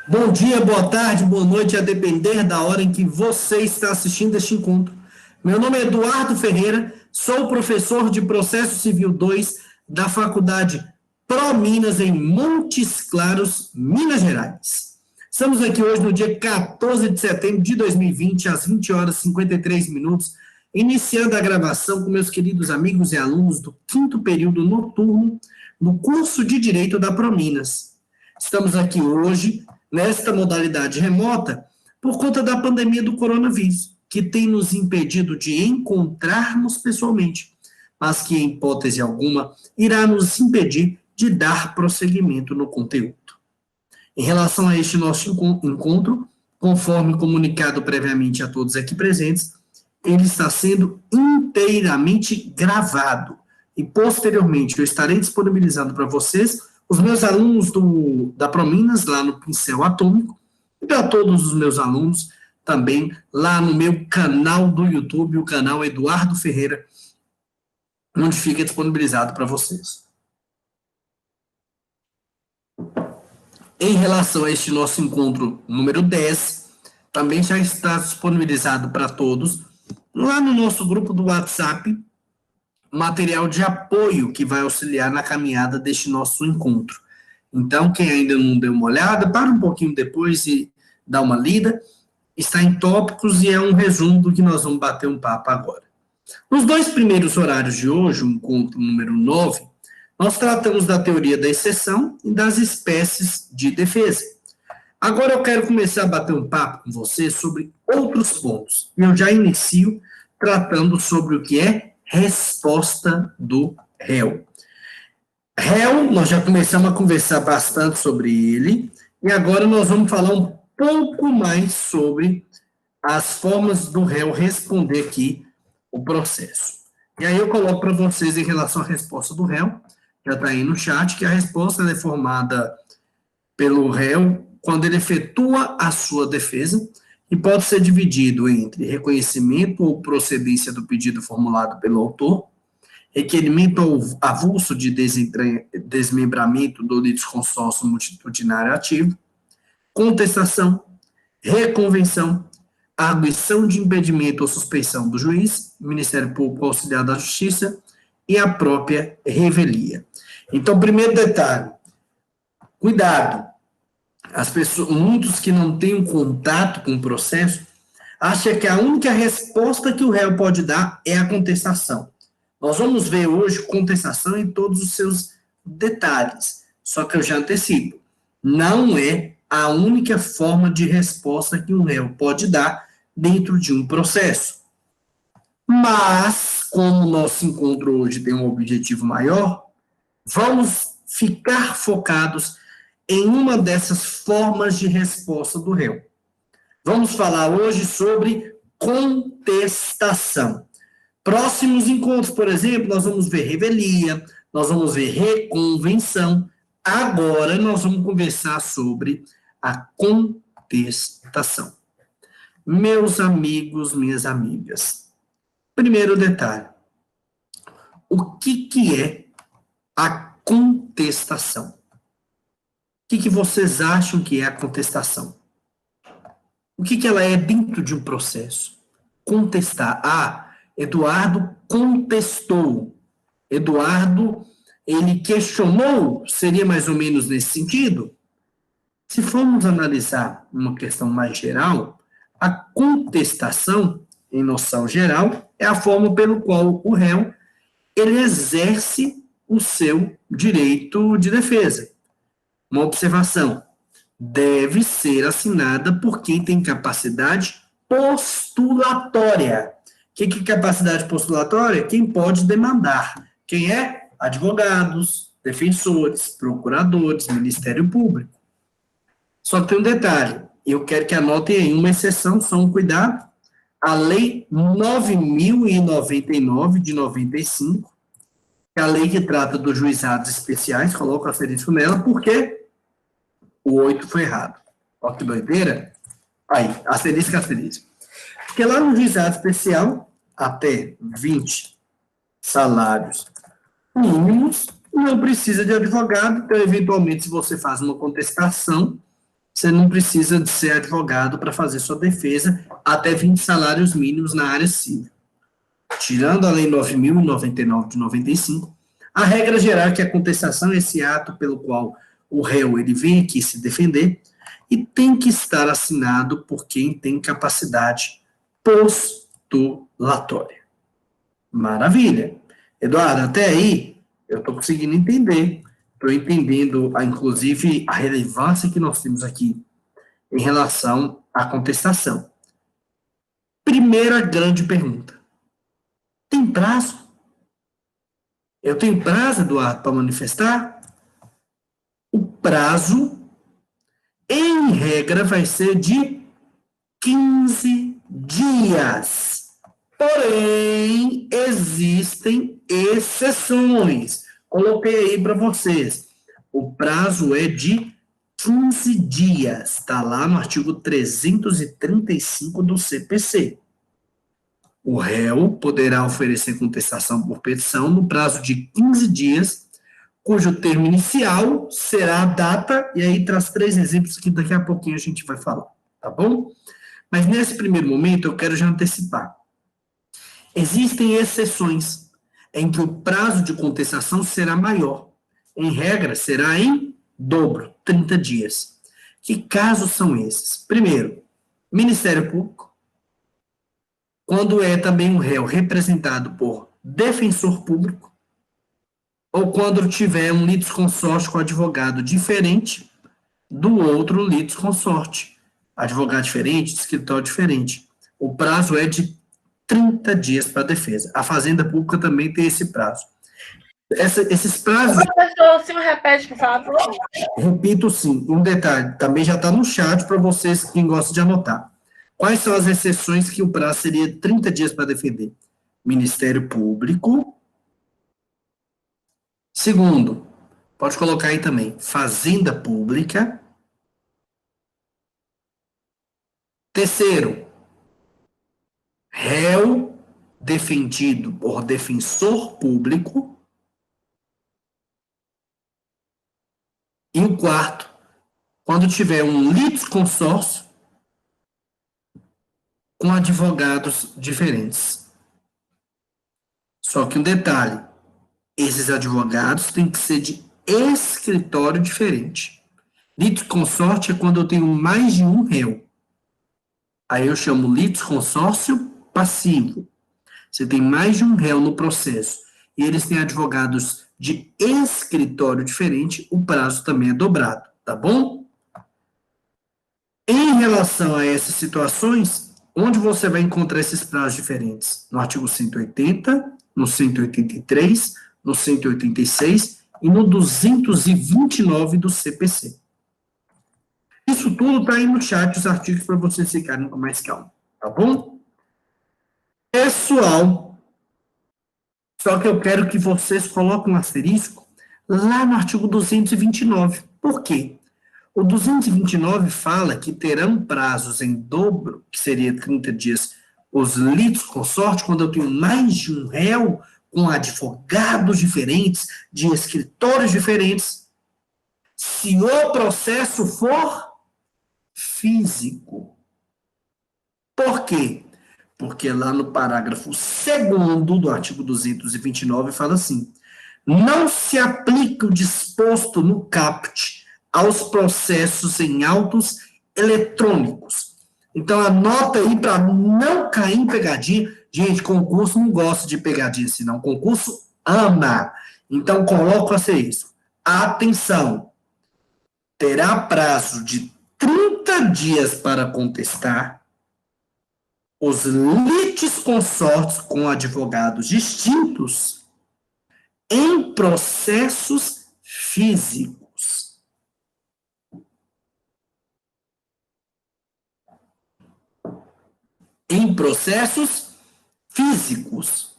Bom dia, boa tarde, boa noite, a depender da hora em que você está assistindo este encontro. Meu nome é Eduardo Ferreira, sou professor de Processo Civil 2 da Faculdade ProMinas em Montes Claros, Minas Gerais. Estamos aqui hoje no dia 14 de setembro de 2020, às 20 horas e 53 minutos, iniciando a gravação com meus queridos amigos e alunos do 5º período noturno no curso de Direito da ProMinas. Estamos aqui hoje nesta modalidade remota por conta da pandemia do coronavírus, que tem nos impedido de encontrarmos pessoalmente, mas que, em hipótese alguma, irá nos impedir de dar prosseguimento no conteúdo. Em relação a este nosso encontro, conforme comunicado previamente a todos aqui presentes, ele está sendo inteiramente gravado e, posteriormente, eu estarei disponibilizando para vocês os meus alunos da ProMinas, lá no Pincel Atômico, e para todos os meus alunos também lá no meu canal do YouTube, o canal Eduardo Ferreira, onde fica disponibilizado para vocês. Em relação a este nosso encontro número 10, também já está disponibilizado para todos, lá no nosso grupo do WhatsApp, material de apoio que vai auxiliar na caminhada deste nosso encontro. Então, quem ainda não deu uma olhada, para um pouquinho depois e dá uma lida. Está em tópicos e é um resumo do que nós vamos bater um papo agora. Nos 2 primeiros horários de hoje, o encontro número 9, nós tratamos da teoria da exceção e das espécies de defesa. Agora eu quero começar a bater um papo com você sobre outros pontos. E eu já inicio tratando sobre o que é resposta do réu. Réu, nós já começamos a conversar bastante sobre ele, e agora nós vamos falar um pouco mais sobre as formas do réu responder aqui o processo. E aí eu coloco para vocês em relação à resposta do réu, já está aí no chat, que a resposta é formada pelo réu quando ele efetua a sua defesa, e pode ser dividido entre reconhecimento ou procedência do pedido formulado pelo autor, requerimento avulso de desmembramento do litisconsórcio multitudinário ativo, contestação, reconvenção, arguição de impedimento ou suspeição do juiz, Ministério Público Auxiliar da Justiça e a própria revelia. Então, primeiro detalhe, cuidado. As pessoas, muitos que não têm um contato com o processo, acham que a única resposta que o réu pode dar é a contestação. Nós vamos ver hoje contestação em todos os seus detalhes, só que eu já antecipo, não é a única forma de resposta que um réu pode dar dentro de um processo. Mas, como o nosso encontro hoje tem um objetivo maior, vamos ficar focados em uma dessas formas de resposta do réu. Vamos falar hoje sobre contestação. Próximos encontros, por exemplo, nós vamos ver revelia, nós vamos ver reconvenção. Agora nós vamos conversar sobre a contestação. Meus amigos, minhas amigas, primeiro detalhe, o que é a contestação? O que vocês acham que é a contestação? O que ela é dentro de um processo? Contestar. Ah, Eduardo contestou. Eduardo, ele questionou, seria mais ou menos nesse sentido? Se formos analisar uma questão mais geral, a contestação, em noção geral, é a forma pelo qual o réu ele exerce o seu direito de defesa. Uma observação, deve ser assinada por quem tem capacidade postulatória. O que é capacidade postulatória? Quem pode demandar. Quem é? Advogados, defensores, procuradores, Ministério Público. Só que tem um detalhe, eu quero que anotem aí uma exceção, só um cuidado, a Lei 9.099 de 95, que é a lei que trata dos juizados especiais, coloco asterisco nela, porque o 8 foi errado. Olha que doideira. Aí, asterisco. Porque lá no juizado especial, até 20 salários mínimos, não precisa de advogado, então, eventualmente, se você faz uma contestação, você não precisa de ser advogado para fazer sua defesa até 20 salários mínimos na área civil. Tirando a Lei 9.099 de 95, a regra geral é que a contestação é esse ato pelo qual o réu ele vem aqui se defender e tem que estar assinado por quem tem capacidade postulatória. Maravilha. Eduardo, até aí eu estou conseguindo entender. Estou entendendo, inclusive, a relevância que nós temos aqui em relação à contestação. Primeira grande pergunta. Tem prazo? Eu tenho prazo, Eduardo, para manifestar? O prazo, em regra, vai ser de 15 dias. Porém, existem exceções. Coloquei aí para vocês. O prazo é de 15 dias. Está lá no artigo 335 do CPC. O réu poderá oferecer contestação por petição no prazo de 15 dias, cujo termo inicial será a data, e aí traz 3 exemplos que daqui a pouquinho a gente vai falar, tá bom? Mas nesse primeiro momento eu quero já antecipar. Existem exceções em que o prazo de contestação será maior. Em regra, será em dobro, 30 dias. Que casos são esses? Primeiro, Ministério Público, quando é também um réu representado por defensor público, ou quando tiver um litisconsórcio com advogado diferente do outro litisconsorte. Advogado diferente, escritório diferente. O prazo é de 30 dias para a defesa. A Fazenda Pública também tem esse prazo. Esses prazos... Professor, se repete, por favor. Repito, sim. Um detalhe, também já está no chat para vocês, quem gosta de anotar. Quais são as exceções que o prazo seria 30 dias para defender? Ministério Público. Segundo, pode colocar aí também, Fazenda Pública. Terceiro, réu defendido por defensor público. E o quarto, quando tiver um litisconsórcio com advogados diferentes. Só que um detalhe, esses advogados têm que ser de escritório diferente. Litisconsorte é quando eu tenho mais de um réu. Aí eu chamo litisconsórcio passivo. Você tem mais de um réu no processo e eles têm advogados de escritório diferente, o prazo também é dobrado, tá bom? Em relação a essas situações, onde você vai encontrar esses prazos diferentes? No artigo 180, no 183, no 186 e no 229 do CPC. Isso tudo está aí no chat, os artigos, para vocês ficarem com mais calma, tá bom? Pessoal, só que eu quero que vocês coloquem um asterisco lá no artigo 229. Por quê? O 229 fala que terão prazos em dobro, que seria 30 dias, os litisconsortes, quando eu tenho mais de um réu, com advogados diferentes, de escritórios diferentes, se o processo for físico. Por quê? Porque lá no parágrafo 2º do artigo 229 fala assim: não se aplica o disposto no caput aos processos em autos eletrônicos. Então, anota aí para não cair em pegadinha. Gente, concurso não gosta de pegadinha, senão concurso ama. Então, coloco a ser isso. Atenção! Terá prazo de 30 dias para contestar os litisconsortes com advogados distintos em processos físicos. Em processos físicos.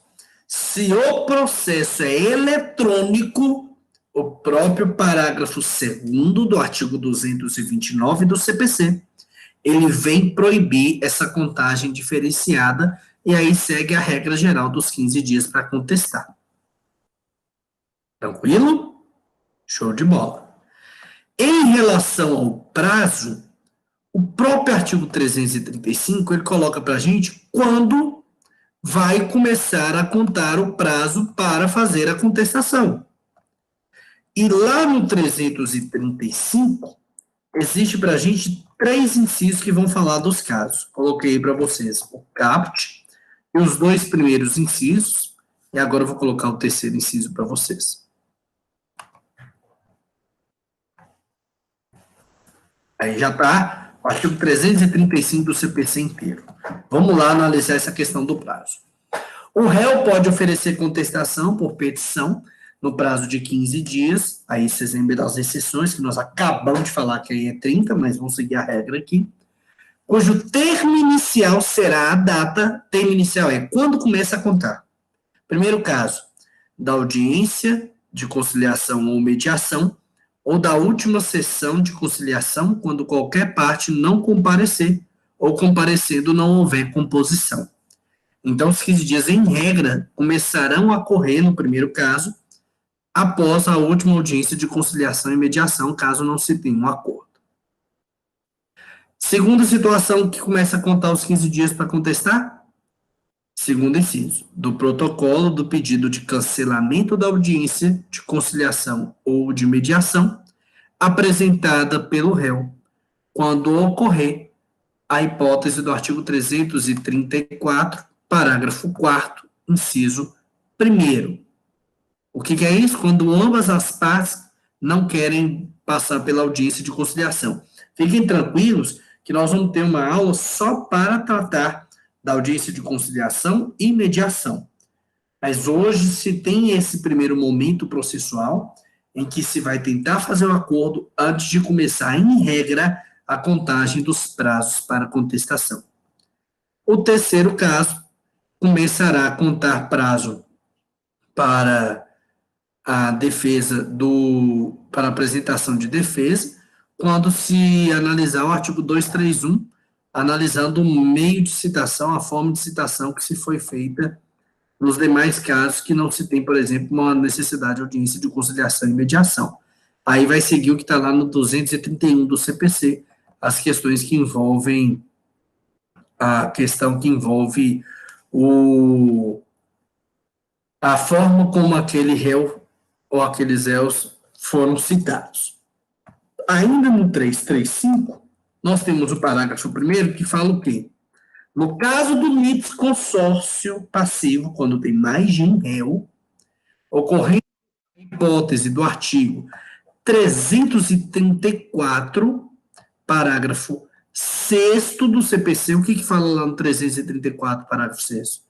Se o processo é eletrônico, o próprio parágrafo 2º do artigo 229 do CPC, ele vem proibir essa contagem diferenciada e aí segue a regra geral dos 15 dias para contestar. Tranquilo? Show de bola. Em relação ao prazo, O próprio artigo 335, ele coloca para a gente quando vai começar a contar o prazo para fazer a contestação. E lá no 335, existe para a gente 3 incisos que vão falar dos casos. Coloquei para vocês o caput e os 2 primeiros incisos, e agora eu vou colocar o terceiro inciso para vocês. Aí já está o artigo 335 do CPC inteiro. Vamos lá analisar essa questão do prazo. O réu pode oferecer contestação por petição no prazo de 15 dias, aí vocês lembram das exceções, que nós acabamos de falar que aí é 30, mas vamos seguir a regra aqui, cujo termo inicial será a data, termo inicial é quando começa a contar. Primeiro caso, da audiência de conciliação ou mediação, ou da última sessão de conciliação, quando qualquer parte não comparecer, ou comparecendo não houver composição. Então, os 15 dias, em regra, começarão a correr, no primeiro caso, após a última audiência de conciliação e mediação, caso não se tenha um acordo. Segunda situação que começa a contar os 15 dias para contestar, segundo inciso, do protocolo do pedido de cancelamento da audiência de conciliação ou de mediação, apresentada pelo réu, quando ocorrer a hipótese do artigo 334, parágrafo 4º, inciso 1º. O que é isso? Quando ambas as partes não querem passar pela audiência de conciliação. Fiquem tranquilos que nós vamos ter uma aula só para tratar da audiência de conciliação e mediação. Mas hoje se tem esse primeiro momento processual em que se vai tentar fazer um acordo antes de começar, em regra, a contagem dos prazos para contestação. O terceiro caso começará a contar prazo para a defesa para apresentação de defesa, quando se analisar o artigo 231, analisando o meio de citação, a forma de citação que se foi feita nos demais casos que não se tem, por exemplo, uma necessidade de audiência de conciliação e mediação. Aí vai seguir o que está lá no 231 do CPC, as questões que envolvem a questão que envolve a forma como aquele réu ou aqueles réus foram citados. Ainda no 335, nós temos o parágrafo 1º que fala o quê? No caso do litisconsórcio passivo, quando tem mais de um réu, ocorrendo a hipótese do artigo 334, parágrafo 6º do CPC, o que fala lá no 334, parágrafo 6º?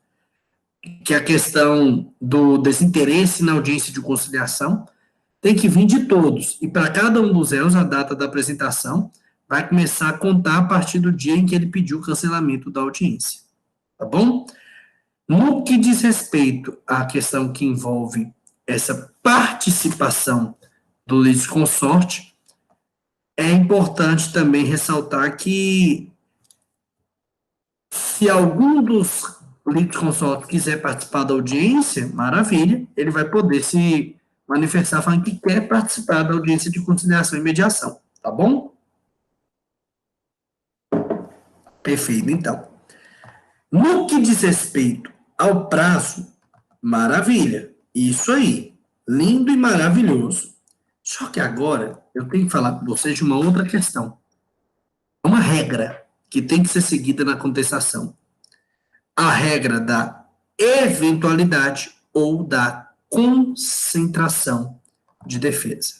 Que a questão do desinteresse na audiência de conciliação tem que vir de todos, e para cada um dos réus, a data da apresentação vai começar a contar a partir do dia em que ele pediu o cancelamento da audiência, tá bom? No que diz respeito à questão que envolve essa participação do litisconsorte, é importante também ressaltar que se algum dos litisconsortes quiser participar da audiência, maravilha, ele vai poder se manifestar falando que quer participar da audiência de conciliação e mediação, tá bom? Perfeito, então. No que diz respeito ao prazo, maravilha, isso aí, lindo e maravilhoso. Só que agora eu tenho que falar com vocês de uma outra questão. Uma regra que tem que ser seguida na contestação. A regra da eventualidade ou da concentração de defesa.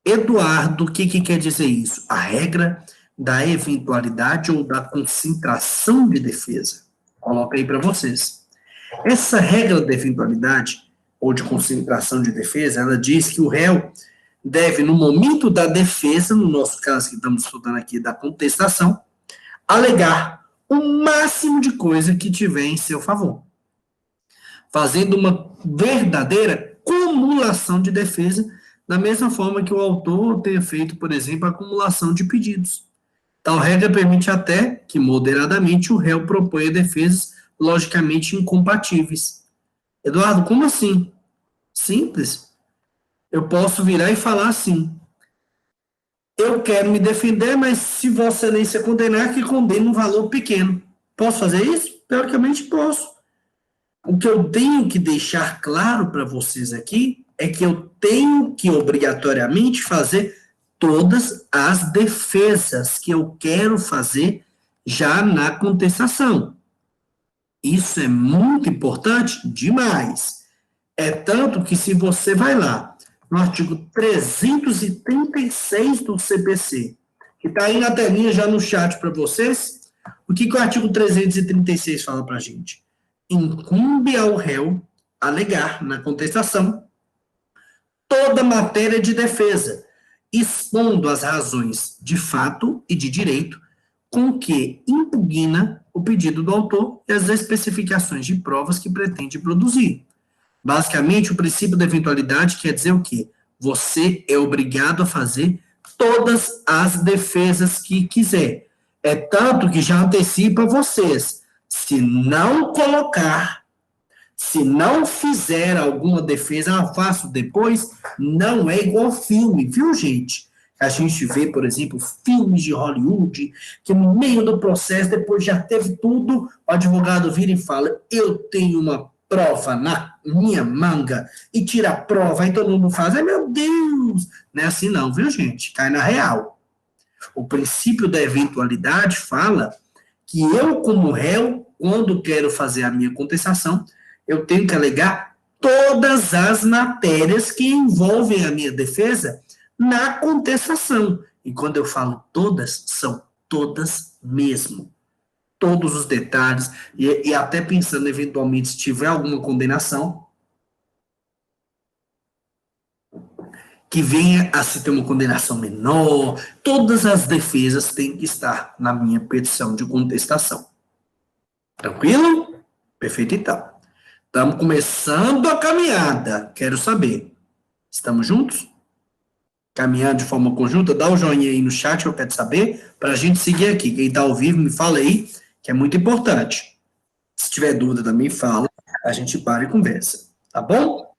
Eduardo, o que quer dizer isso? A regra da eventualidade ou da concentração de defesa. Coloca aí para vocês. Essa regra da eventualidade ou de concentração de defesa, ela diz que o réu deve, no momento da defesa, no nosso caso que estamos estudando aqui da contestação, alegar o máximo de coisa que tiver em seu favor, fazendo uma verdadeira cumulação de defesa, da mesma forma que o autor tenha feito, por exemplo, a acumulação de pedidos. Tal regra permite até que, moderadamente, o réu proponha defesas logicamente incompatíveis. Eduardo, como assim? Simples. Eu posso virar e falar assim: eu quero me defender, mas se Vossa Excelência condenar, que condene um valor pequeno. Posso fazer isso? Teoricamente posso. O que eu tenho que deixar claro para vocês aqui é que eu tenho que obrigatoriamente fazer todas as defesas que eu quero fazer já na contestação. Isso é muito importante demais. É tanto que se você vai lá no artigo 336 do CPC, que está aí na telinha já no chat para vocês, o que o artigo 336 fala para a gente? Incumbe ao réu alegar na contestação toda matéria de defesa, expondo as razões de fato e de direito com que impugna o pedido do autor e as especificações de provas que pretende produzir. Basicamente, o princípio da eventualidade quer dizer o quê? Você é obrigado a fazer todas as defesas que quiser. É tanto que já antecipa vocês. Se não colocar, se não fizer alguma defesa, faço depois, não é igual filme, viu, gente? A gente vê, por exemplo, filmes de Hollywood, que no meio do processo, depois já teve tudo, o advogado vira e fala, eu tenho uma prova na minha manga, e tira a prova, aí todo mundo faz, ai meu Deus, não é assim não, viu, gente? Cai na real. O princípio da eventualidade fala que eu, como réu, quando quero fazer a minha contestação, eu tenho que alegar todas as matérias que envolvem a minha defesa na contestação. E quando eu falo todas, são todas mesmo. Todos os detalhes, e até pensando eventualmente se tiver alguma condenação, que venha a se ter uma condenação menor, todas as defesas têm que estar na minha petição de contestação. Tranquilo? Perfeito, então. Estamos começando a caminhada. Quero saber. Estamos juntos? Caminhando de forma conjunta? Dá o joinha aí no chat, eu quero saber, para a gente seguir aqui. Quem está ao vivo, me fala aí, que é muito importante. Se tiver dúvida também, fala. A gente para e conversa. Tá bom?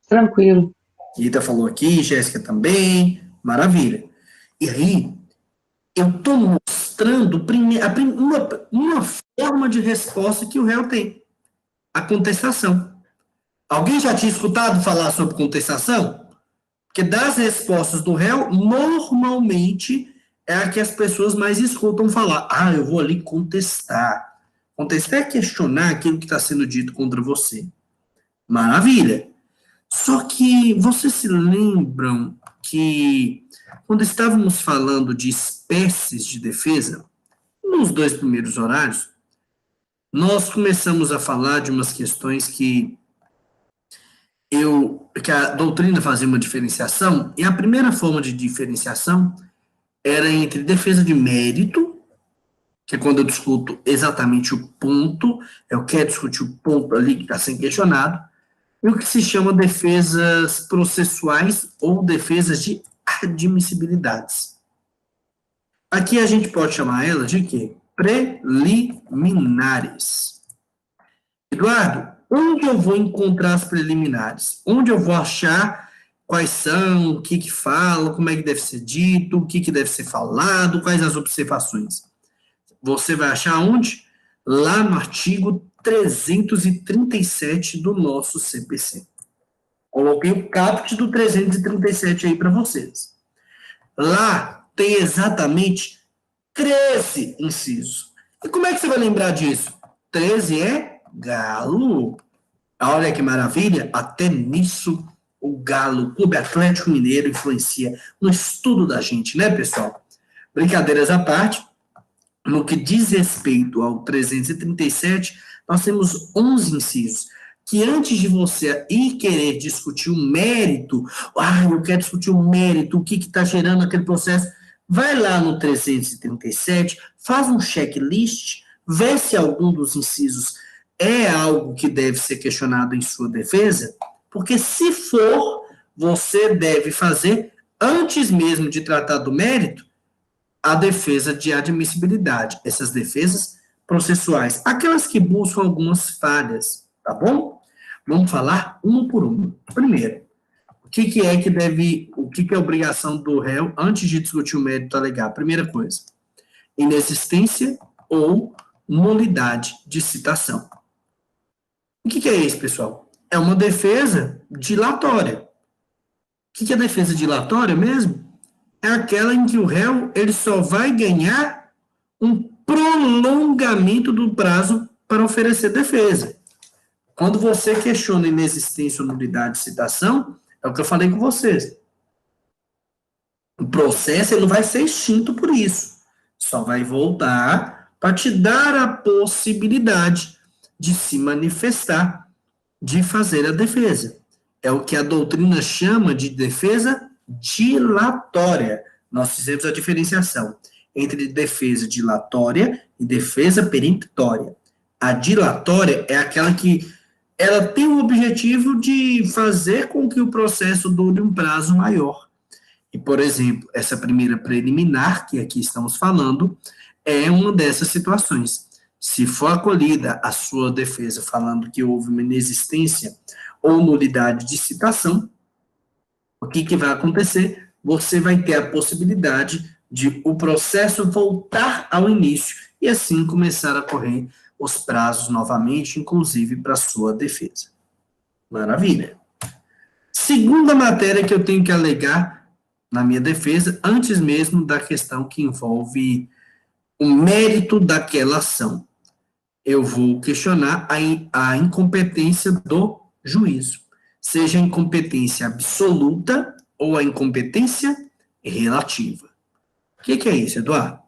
Tranquilo. Rita falou aqui, Jéssica também. Maravilha. E aí, eu estou mostrando uma forma de resposta que o réu tem. A contestação. Alguém já tinha escutado falar sobre contestação? Porque das respostas do réu, normalmente é a que as pessoas mais escutam falar. Ah, eu vou ali contestar. Contestar é questionar aquilo que está sendo dito contra você. Maravilha. Só que vocês se lembram que quando estávamos falando de espécies de defesa, nos 2 primeiros horários, nós começamos a falar de umas questões que a doutrina fazia uma diferenciação, e a primeira forma de diferenciação era entre defesa de mérito, que é quando eu discuto exatamente o ponto, eu quero discutir o ponto ali que está sendo questionado, e o que se chama defesas processuais ou defesas de admissibilidades. Aqui a gente pode chamar ela de quê? Preliminares. Eduardo, onde eu vou encontrar as preliminares? Onde eu vou achar quais são, o que fala, como é que deve ser dito, o que deve ser falado, quais as observações? Você vai achar onde? Lá no artigo 337 do nosso CPC. Coloquei o caput do 337 aí para vocês. Lá tem exatamente 13 incisos. E como é que você vai lembrar disso? 13 é Galo. Olha que maravilha, até nisso o Galo, Clube Atlético Mineiro, influencia no estudo da gente, né, pessoal? Brincadeiras à parte, no que diz respeito ao 337, nós temos 11 incisos, que antes de você ir querer discutir o mérito, eu quero discutir o mérito, o que está gerando aquele processo, vai lá no 337, faz um checklist, vê se algum dos incisos é algo que deve ser questionado em sua defesa, porque se for, você deve fazer, antes mesmo de tratar do mérito, a defesa de admissibilidade, essas defesas processuais, aquelas que buscam algumas falhas, tá bom? Vamos falar uma por uma. Primeiro, o que é a obrigação do réu antes de discutir o mérito alegar? Primeira coisa, inexistência ou nulidade de citação. O que é isso, pessoal? É uma defesa dilatória. O que é defesa dilatória mesmo? É aquela em que o réu ele só vai ganhar um prolongamento do prazo para oferecer defesa. Quando você questiona inexistência ou nulidade de citação, é o que eu falei com vocês. O processo ele não vai ser extinto por isso. Só vai voltar para te dar a possibilidade de se manifestar, de fazer a defesa. É o que a doutrina chama de defesa dilatória. Nós fizemos a diferenciação entre defesa dilatória e defesa peremptória. A dilatória é aquela que ela tem o objetivo de fazer com que o processo dure um prazo maior. E, por exemplo, essa primeira preliminar, que aqui estamos falando, é uma dessas situações. Se for acolhida a sua defesa falando que houve uma inexistência ou nulidade de citação, o que vai acontecer? Você vai ter a possibilidade de o processo voltar ao início e assim começar a correr os prazos novamente, inclusive para sua defesa. Maravilha. Segunda matéria que eu tenho que alegar na minha defesa, antes mesmo da questão que envolve o mérito daquela ação. Eu vou questionar a incompetência do juízo, seja a incompetência absoluta ou a incompetência relativa. O que é isso, Eduardo?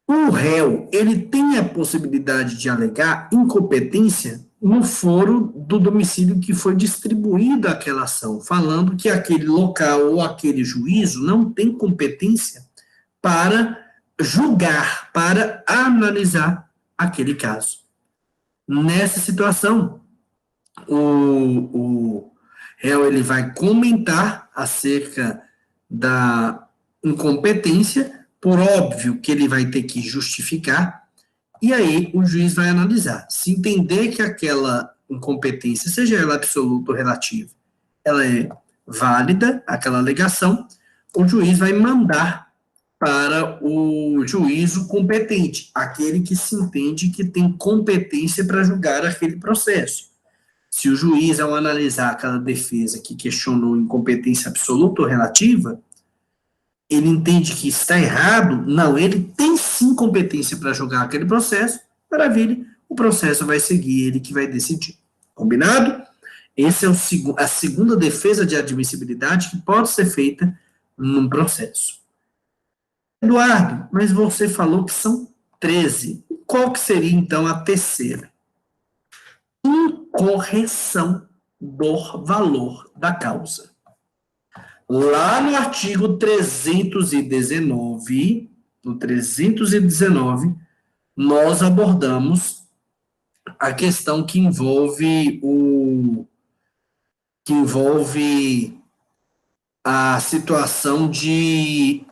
O réu, ele tem a possibilidade de alegar incompetência no foro do domicílio que foi distribuída aquela ação, falando que aquele local ou aquele juízo não tem competência para julgar, para analisar aquele caso. Nessa situação, o réu ele vai comentar acerca da incompetência, por óbvio que ele vai ter que justificar, e aí o juiz vai analisar. Se entender que aquela incompetência, seja ela absoluta ou relativa, ela é válida, aquela alegação, o juiz vai mandar para o juízo competente, aquele que se entende que tem competência para julgar aquele processo. Se o juiz, ao analisar aquela defesa que questionou incompetência absoluta ou relativa, ele entende que está errado, não, ele tem sim competência para julgar aquele processo, maravilha, o processo vai seguir, ele que vai decidir. Combinado? Essa é a segunda defesa de admissibilidade que pode ser feita num processo. Eduardo, mas você falou que são 13. Qual que seria, então, a terceira? Incorreção do valor da causa. Lá no artigo 319, nós abordamos a questão que envolve a situação de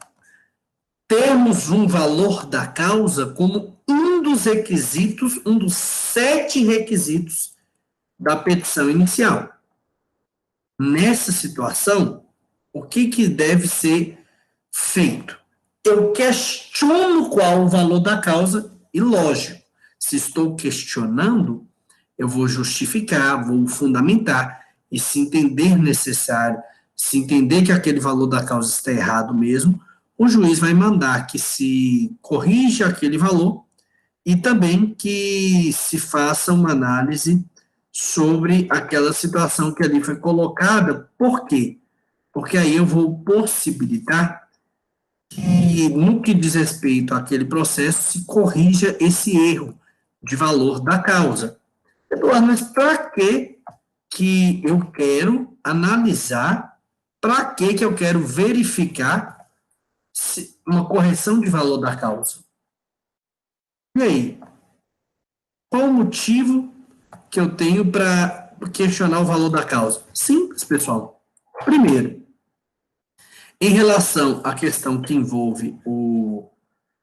termos um valor da causa como um dos requisitos, um dos 7 requisitos da petição inicial. Nessa situação, o que deve ser feito? Eu questiono qual o valor da causa, e lógico, se estou questionando, eu vou justificar, vou fundamentar, e se entender necessário, se entender que aquele valor da causa está errado mesmo, o juiz vai mandar que se corrija aquele valor e também que se faça uma análise sobre aquela situação que ali foi colocada. Por quê? Porque aí eu vou possibilitar que, no que diz respeito àquele processo, se corrija esse erro de valor da causa. Eduardo, mas para que eu quero analisar, para que eu quero verificar uma correção de valor da causa? E aí? Qual o motivo que eu tenho para questionar o valor da causa? Simples, pessoal. Primeiro, em relação à questão que envolve o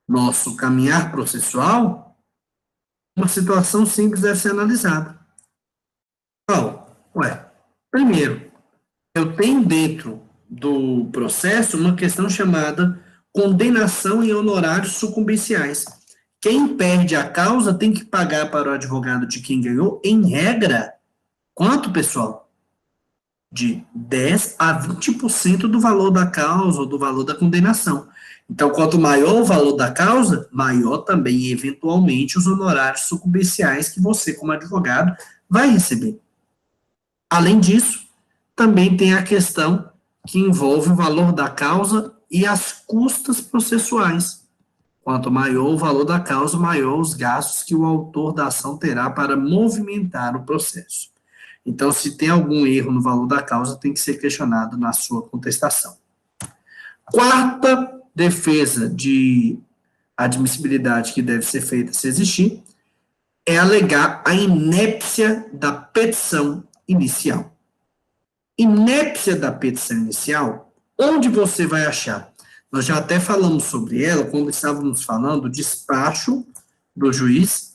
nosso caminhar processual, uma situação simples deve ser analisada. Qual? Primeiro, eu tenho dentro do processo uma questão chamada condenação em honorários sucumbenciais. Quem perde a causa tem que pagar para o advogado de quem ganhou, em regra, quanto, pessoal? De 10 a 20% do valor da causa ou do valor da condenação. Então, quanto maior o valor da causa, maior também, eventualmente, os honorários sucumbenciais que você, como advogado, vai receber. Além disso, também tem a questão que envolve o valor da causa e as custas processuais. Quanto maior o valor da causa, maior os gastos que o autor da ação terá para movimentar o processo. Então, se tem algum erro no valor da causa, tem que ser questionado na sua contestação. Quarta defesa de admissibilidade que deve ser feita se existir é alegar a inépcia da petição inicial. Inépcia da petição inicial, onde você vai achar? Nós já até falamos sobre ela quando estávamos falando do despacho do juiz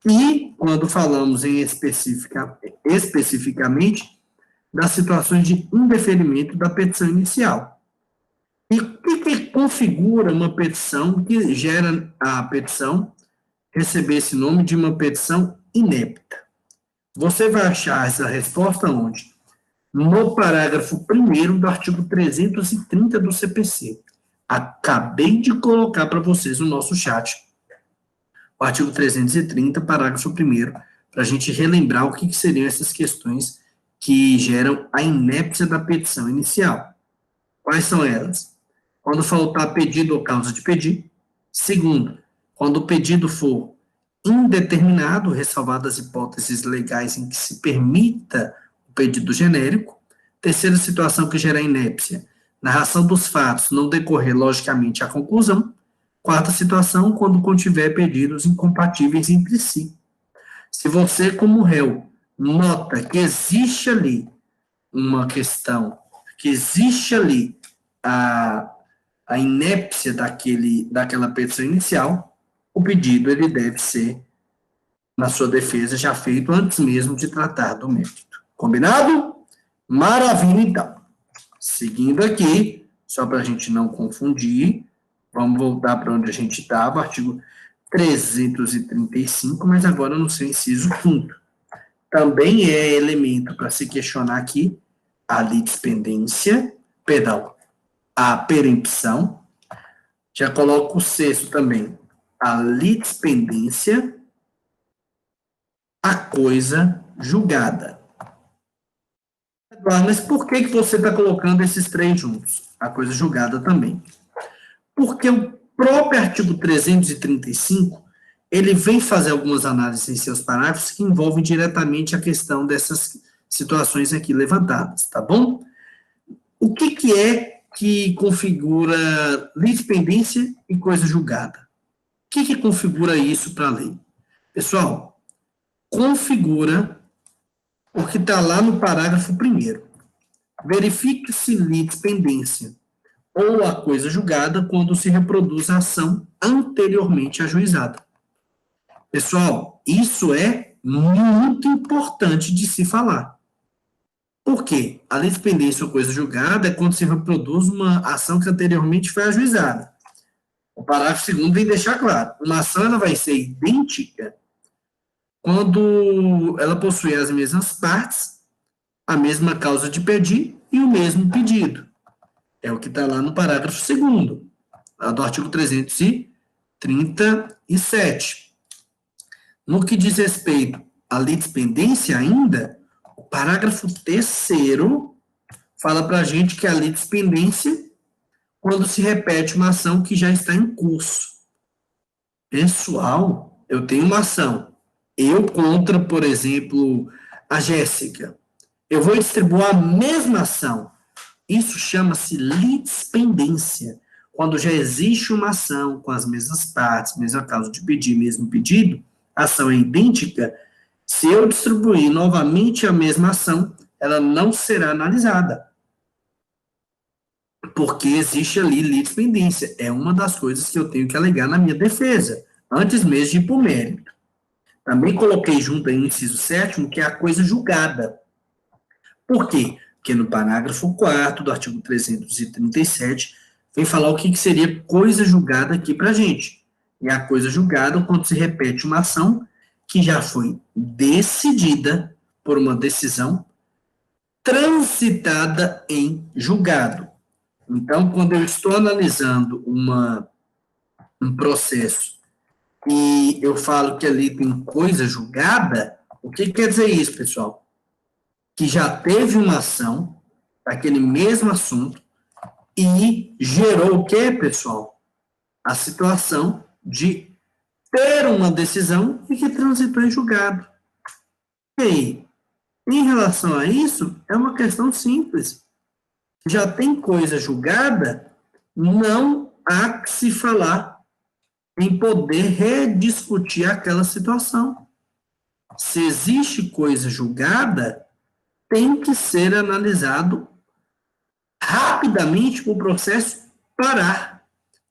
e quando falamos especificamente das situações de indeferimento da petição inicial. E o que configura uma petição que gera a petição receber esse nome de uma petição inepta? Você vai achar essa resposta onde? No parágrafo 1º do artigo 330 do CPC. Acabei de colocar para vocês no nosso chat o artigo 330, parágrafo 1º, para a gente relembrar o que seriam essas questões que geram a inépcia da petição inicial. Quais são elas? Quando faltar pedido ou causa de pedir. Segundo, quando o pedido for indeterminado, ressalvadas hipóteses legais em que se permita o pedido genérico. Terceira situação que gera inépcia, narração dos fatos não decorrer logicamente à conclusão. Quarta situação, quando contiver pedidos incompatíveis entre si. Se você, como réu, nota que existe ali uma questão, que existe ali a inépcia daquela petição inicial, o pedido ele deve ser, na sua defesa, já feito antes mesmo de tratar do mérito. Combinado? Maravilha, então. Seguindo aqui, só para a gente não confundir, vamos voltar para onde a gente estava, artigo 335, mas agora no seu inciso 5º. Também é elemento para se questionar aqui a litispendência, a perempção. Já coloco o 6º também, a litispendência, a coisa julgada. Mas por que você está colocando esses três juntos? A coisa julgada também. Porque o próprio artigo 335, ele vem fazer algumas análises em seus parágrafos que envolvem diretamente a questão dessas situações aqui levantadas, tá bom? O que é que configura litispendência e coisa julgada? O que configura isso para a lei? Pessoal, configura o que está lá no parágrafo 1º. Verifique-se litispendência ou a coisa julgada quando se reproduz a ação anteriormente ajuizada. Pessoal, isso é muito importante de se falar. Por quê? A litispendência ou coisa julgada é quando se reproduz uma ação que anteriormente foi ajuizada. O parágrafo 2º vem deixar claro, uma ação ela vai ser idêntica quando ela possui as mesmas partes, a mesma causa de pedir e o mesmo pedido. É o que está lá no parágrafo 2º, lá do artigo 337. No que diz respeito à litispendência ainda, o parágrafo 3º fala para a gente que a litispendência quando se repete uma ação que já está em curso. Pessoal, eu tenho uma ação. Eu contra, por exemplo, a Jéssica. Eu vou distribuir a mesma ação. Isso chama-se litispendência. Quando já existe uma ação com as mesmas partes, mesma causa de pedir, mesmo pedido, a ação é idêntica, se eu distribuir novamente a mesma ação, ela não será analisada. Porque existe ali litispendência. É uma das coisas que eu tenho que alegar na minha defesa, antes mesmo de ir para o mérito. Também coloquei junto aí no inciso 7º, que é a coisa julgada. Por quê? que no parágrafo 4º do artigo 337, vem falar o que seria coisa julgada aqui para a gente. E a coisa julgada quando se repete uma ação que já foi decidida por uma decisão transitada em julgado. Então, quando eu estou analisando um processo e eu falo que ali tem coisa julgada, o que quer dizer isso, pessoal? Que já teve uma ação daquele mesmo assunto e gerou o que, pessoal? A situação de ter uma decisão e que transitou em julgado. E aí, em relação a isso, é uma questão simples. Já tem coisa julgada, não há que se falar em poder rediscutir aquela situação. Se existe coisa julgada, tem que ser analisado rapidamente para o processo parar.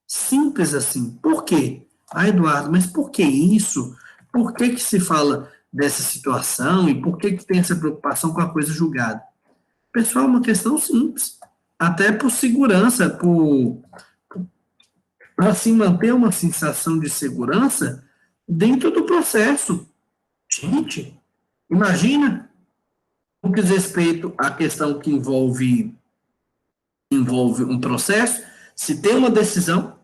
Simples assim. Por quê? Ah, Eduardo, mas por que isso? Por que se fala dessa situação e por que tem essa preocupação com a coisa julgada? Pessoal, é uma questão simples. Até por segurança, para se manter uma sensação de segurança dentro do processo. Gente, imagina o que diz respeito à questão que envolve um processo, se tem uma decisão,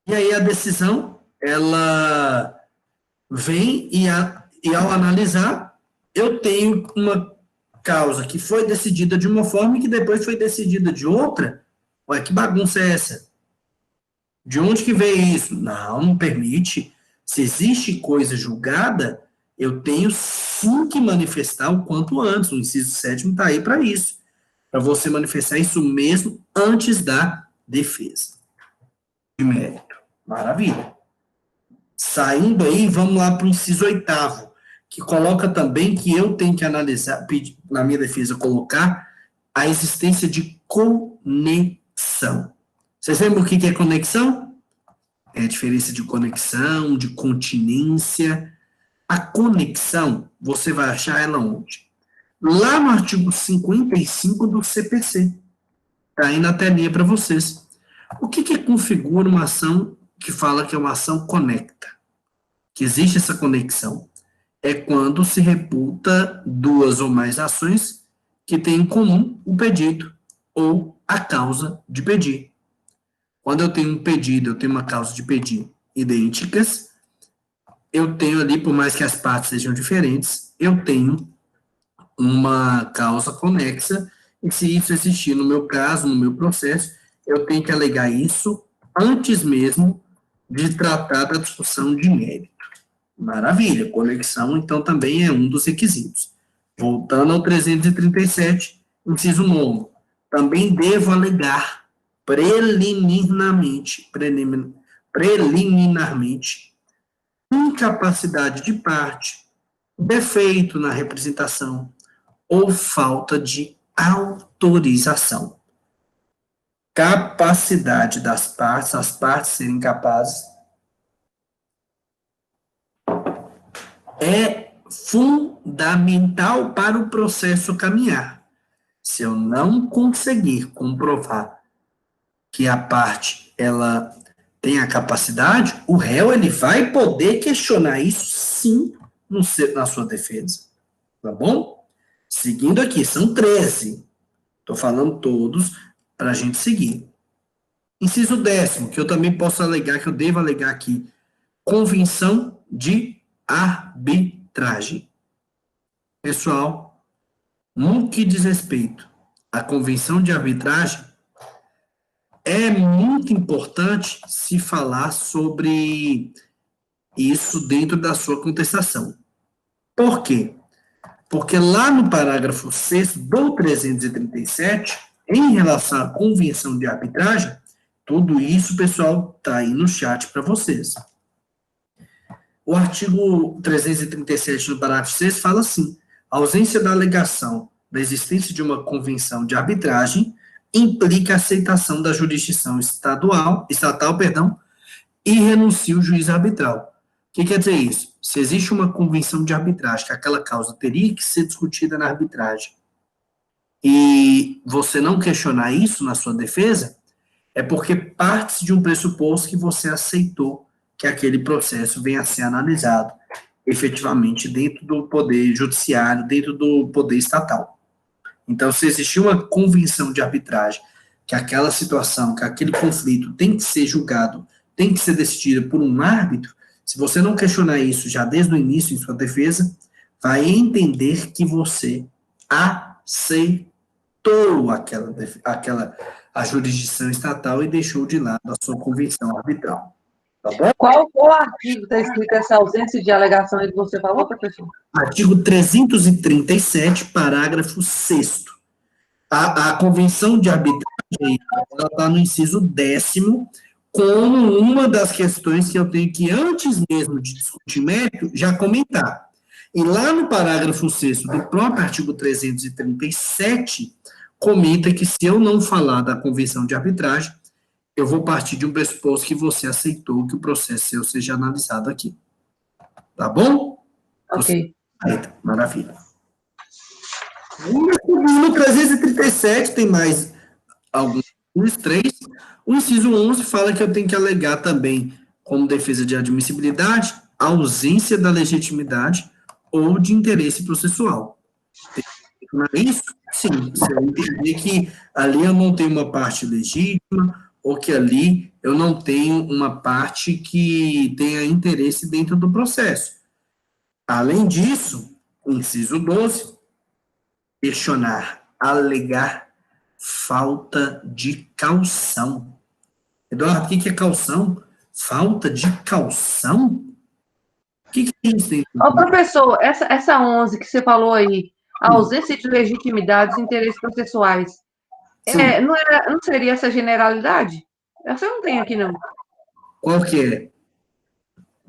e aí a decisão, ela vem e ao analisar, eu tenho uma causa que foi decidida de uma forma e que depois foi decidida de outra. Ué, que bagunça é essa? De onde que veio isso? Não permite. Se existe coisa julgada, eu tenho sim que manifestar o quanto antes. O inciso 7º está aí para isso. Para você manifestar isso mesmo antes da defesa de mérito. Maravilha. Saindo aí, vamos lá para o inciso 8º, que coloca também que eu tenho que analisar, na minha defesa, colocar a existência de conexão. Vocês lembram o que é conexão? É a diferença de conexão, de continência. A conexão, você vai achar ela onde? Lá no artigo 55 do CPC. Está aí na telinha para vocês. O que configura uma ação que fala que é uma ação conecta? Que existe essa conexão. É quando se reputa duas ou mais ações que têm em comum o pedido ou a causa de pedir. Quando eu tenho um pedido, eu tenho uma causa de pedir idênticas, eu tenho ali, por mais que as partes sejam diferentes, eu tenho uma causa conexa, e se isso existir no meu caso, no meu processo, eu tenho que alegar isso antes mesmo de tratar da discussão de mérito. Maravilha, conexão, então, também é um dos requisitos. Voltando ao 337, inciso 9, também devo alegar preliminarmente, incapacidade de parte, defeito na representação ou falta de autorização. Capacidade das partes, as partes serem capazes, é fundamental para o processo caminhar. Se eu não conseguir comprovar que a parte ela tem a capacidade, o réu ele vai poder questionar isso sim na sua defesa. Tá bom? Seguindo aqui, são 13. Estou falando todos para a gente seguir. Inciso 10º, que eu também posso alegar, que eu devo alegar aqui, convenção de arbitragem. Pessoal, no que diz respeito à convenção de arbitragem, é muito importante se falar sobre isso dentro da sua contestação. Por quê? Porque lá no parágrafo 6º do 337, em relação à convenção de arbitragem, tudo isso, pessoal, está aí no chat para vocês. O artigo 337 do parágrafo 6 fala assim: a ausência da alegação da existência de uma convenção de arbitragem implica a aceitação da jurisdição estatal, e renuncia o juiz arbitral. O que quer dizer isso? Se existe uma convenção de arbitragem, que aquela causa teria que ser discutida na arbitragem, e você não questionar isso na sua defesa, é porque parte de um pressuposto que você aceitou que aquele processo venha a ser analisado efetivamente dentro do poder judiciário, dentro do poder estatal. Então, se existir uma convenção de arbitragem, que aquela situação, que aquele conflito tem que ser julgado, tem que ser decidido por um árbitro, se você não questionar isso já desde o início em sua defesa, vai entender que você aceitou a jurisdição estatal e deixou de lado a sua convenção arbitral. Tá bom? Qual artigo está escrito essa ausência de alegação aí que você falou, professor? Artigo 337, parágrafo 6º. A convenção de arbitragem, ela está no inciso 10º, como uma das questões que eu tenho que, antes mesmo de discutir mérito, já comentar. E lá no parágrafo 6º do próprio artigo 337, comenta que se eu não falar da convenção de arbitragem, eu vou partir de um pressuposto que você aceitou que o processo seu seja analisado aqui. Tá bom? Ok. Maravilha. No 337 tem mais alguns três. O inciso 11 fala que eu tenho que alegar também, como defesa de admissibilidade, a ausência da legitimidade ou de interesse processual. Não é isso? Sim. Se eu entender que ali eu não tenho uma parte legítima, ou que ali eu não tenho uma parte que tenha interesse dentro do processo. Além disso, o inciso 12, questionar, alegar falta de caução. Eduardo, o que é caução? Falta de caução? O que é isso? Ô, professor, essa 11 que você falou aí, a ausência de legitimidades e interesses processuais, não seria essa generalidade? Essa eu não tenho aqui, não. Qual que é?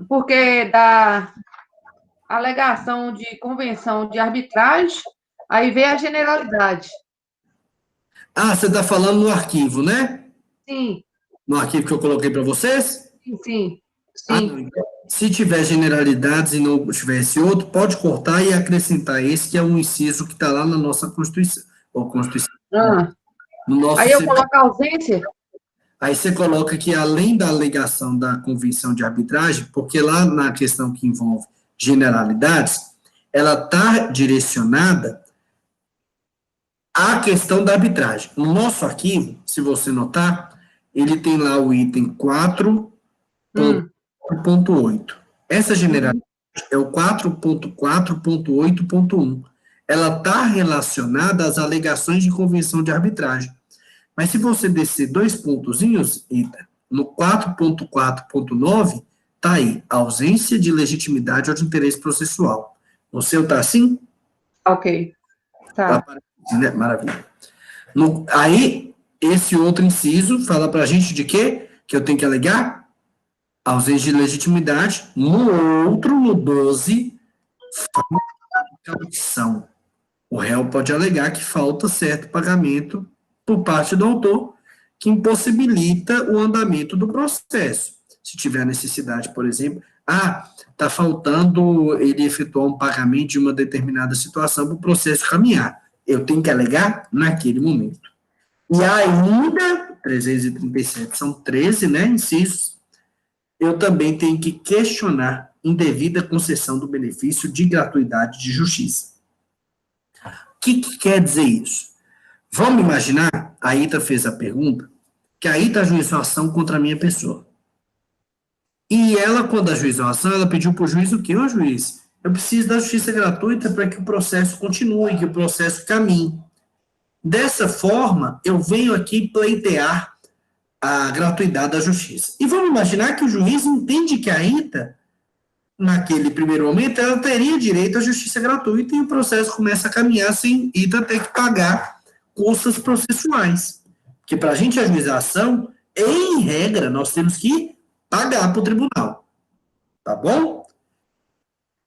Porque da alegação de convenção de arbitragem, aí vem a generalidade. Ah, você está falando no arquivo, né? Sim, No arquivo que eu coloquei para vocês? sim. Ah, não. Então, se tiver generalidades e não tiver esse outro, pode cortar e acrescentar esse, que é um inciso que está lá na nossa Constituição. Ou Constituição. No nosso Aí eu coloco a ausência? Aí você coloca que, além da alegação da convenção de arbitragem, porque lá na questão que envolve generalidades, ela está direcionada à questão da arbitragem. No nosso arquivo, se você notar, ele tem lá o item 4.8. Essa generalidade é o 4.4.8.1. Ela está relacionada às alegações de convenção de arbitragem. Mas se você descer 2 pontozinhos, no 4.4.9, tá aí, ausência de legitimidade ou de interesse processual. O seu tá assim? Ok. Tá. Né? Maravilha. Aí, esse outro inciso fala pra gente de quê? Que eu tenho que alegar ausência de legitimidade. No outro, no 12, falta de caução. O réu pode alegar que falta certo pagamento por parte do autor, que impossibilita o andamento do processo. Se tiver necessidade, por exemplo, está faltando ele efetuar um pagamento de uma determinada situação para o processo caminhar. Eu tenho que alegar naquele momento. E ainda, 337 são 13, né, incisos, eu também tenho que questionar indevida concessão do benefício de gratuidade de justiça. O que quer dizer isso? Vamos imaginar, a Ita fez a pergunta, que a Ita ajuizou a ação contra a minha pessoa. E ela, quando ajuizou a ação, ela pediu para o juiz o quê? Ô juiz, eu preciso da justiça gratuita para que o processo continue, que o processo caminhe. Dessa forma, eu venho aqui pleitear a gratuidade da justiça. E vamos imaginar que o juiz entende que a Ita, naquele primeiro momento, ela teria direito à justiça gratuita e o processo começa a caminhar sem Ita ter que pagar custas processuais. Porque para a gente ajuizar a ação, em regra, nós temos que pagar para o tribunal. Tá bom?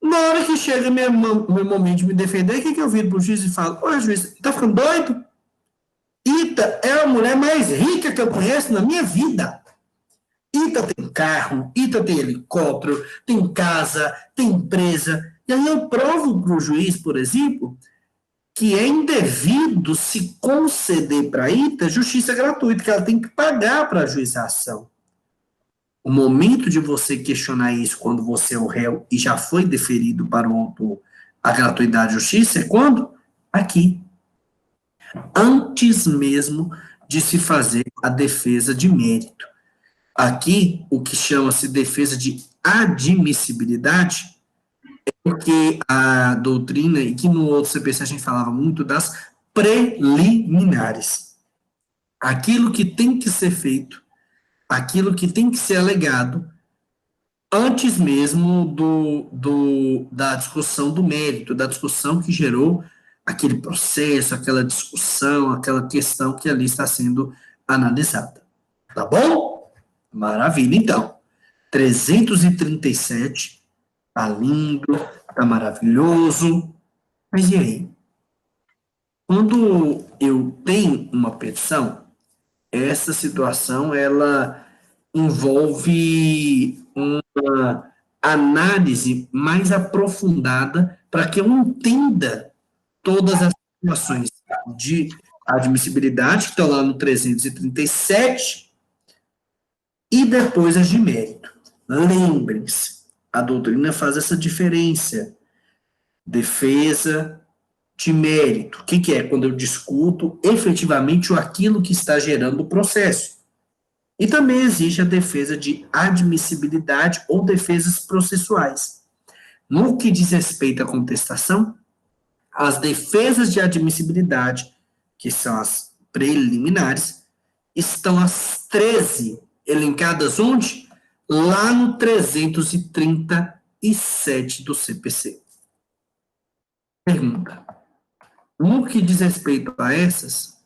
Na hora que chega meu momento de me defender, o que eu viro para o juiz e falo? Ô, juiz, tá ficando doido? Ita é a mulher mais rica que eu conheço na minha vida. Ita tem carro, Ita tem helicóptero, tem casa, tem empresa. E aí eu provo para o juiz, por exemplo, que é indevido se conceder para a ITA justiça gratuita, que ela tem que pagar para ajuizar a ação. O momento de você questionar isso quando você é o réu e já foi deferido para o autor a gratuidade de justiça é quando? Aqui. Antes mesmo de se fazer a defesa de mérito. Aqui, o que chama-se defesa de admissibilidade é porque a doutrina, e que no outro CPC a gente falava muito das preliminares. Aquilo que tem que ser feito, aquilo que tem que ser alegado, antes mesmo da discussão do mérito, da discussão que gerou aquele processo, aquela discussão, aquela questão que ali está sendo analisada. Tá bom? Maravilha. Então, 337, tá lindo, tá maravilhoso. Mas e aí? Quando eu tenho uma petição, essa situação, ela envolve uma análise mais aprofundada para que eu entenda todas as situações de admissibilidade, que estão lá no 337, e depois as de mérito. Lembrem-se, a doutrina faz essa diferença. Defesa de mérito. O que é? Quando eu discuto efetivamente aquilo que está gerando o processo. E também existe a defesa de admissibilidade ou defesas processuais. No que diz respeito à contestação, as defesas de admissibilidade, que são as preliminares, estão as 13 elencadas onde? Lá no 337 do CPC. Pergunta. No que diz respeito a essas,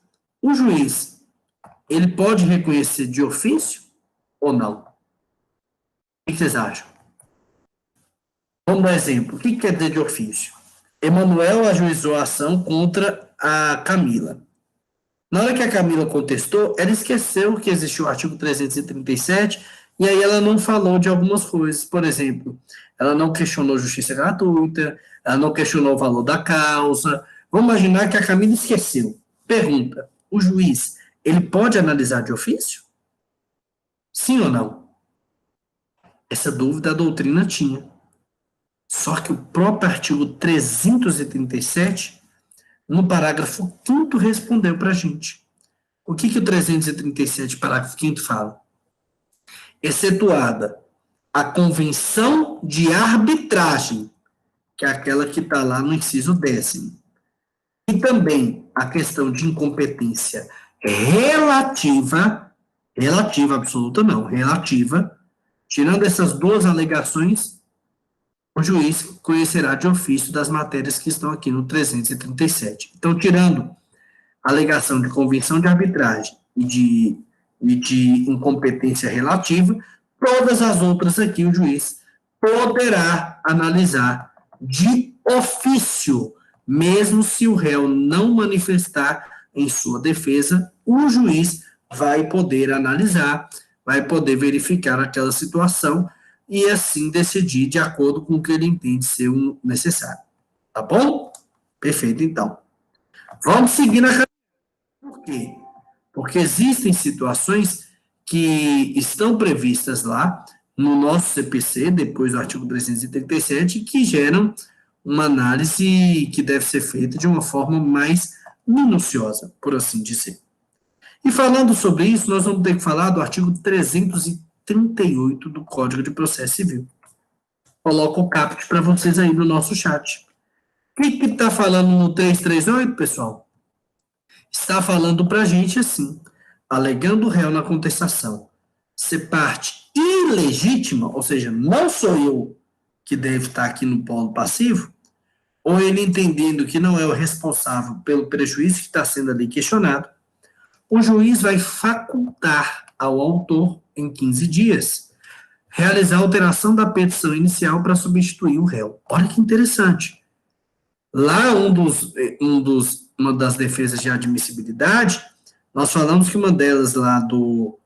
o juiz, ele pode reconhecer de ofício ou não? O que vocês acham? Vamos dar exemplo. O que quer dizer de ofício? Emanuel ajuizou a ação contra a Camila. Na hora que a Camila contestou, ela esqueceu que existiu o artigo 337 e aí ela não falou de algumas coisas. Por exemplo, ela não questionou justiça gratuita, ela não questionou o valor da causa. Vamos imaginar que a Camila esqueceu. Pergunta, o juiz, ele pode analisar de ofício? Sim ou não? Essa dúvida a doutrina tinha. Só que o próprio artigo 337, no parágrafo 5º, respondeu para a gente. O que o 337, parágrafo 5º, fala? Excetuada a convenção de arbitragem, que é aquela que está lá no inciso 10º, e também a questão de incompetência relativa absoluta não, relativa, tirando essas duas alegações, o juiz conhecerá de ofício das matérias que estão aqui no 337. Então, tirando a alegação de convenção de arbitragem e de incompetência relativa, todas as outras aqui o juiz poderá analisar de ofício, mesmo se o réu não manifestar em sua defesa, o juiz vai poder analisar, vai poder verificar aquela situação e assim decidir de acordo com o que ele entende ser necessário. Tá bom? Perfeito, então. Vamos seguir na caminhada. Por quê? Porque existem situações que estão previstas lá no nosso CPC, depois do artigo 337, que geram uma análise que deve ser feita de uma forma mais minuciosa, por assim dizer. E falando sobre isso, nós vamos ter que falar do artigo 338 do Código de Processo Civil. Coloco o caput para vocês aí no nosso chat. O que está falando no 338, pessoal? Está falando para a gente assim, alegando o réu na contestação ser parte ilegítima, ou seja, não sou eu que deve estar aqui no polo passivo, ou ele entendendo que não é o responsável pelo prejuízo que está sendo ali questionado, o juiz vai facultar ao autor, em 15 dias, realizar a alteração da petição inicial para substituir o réu. Olha que interessante. Lá, uma das defesas de admissibilidade, nós falamos que uma delas lá do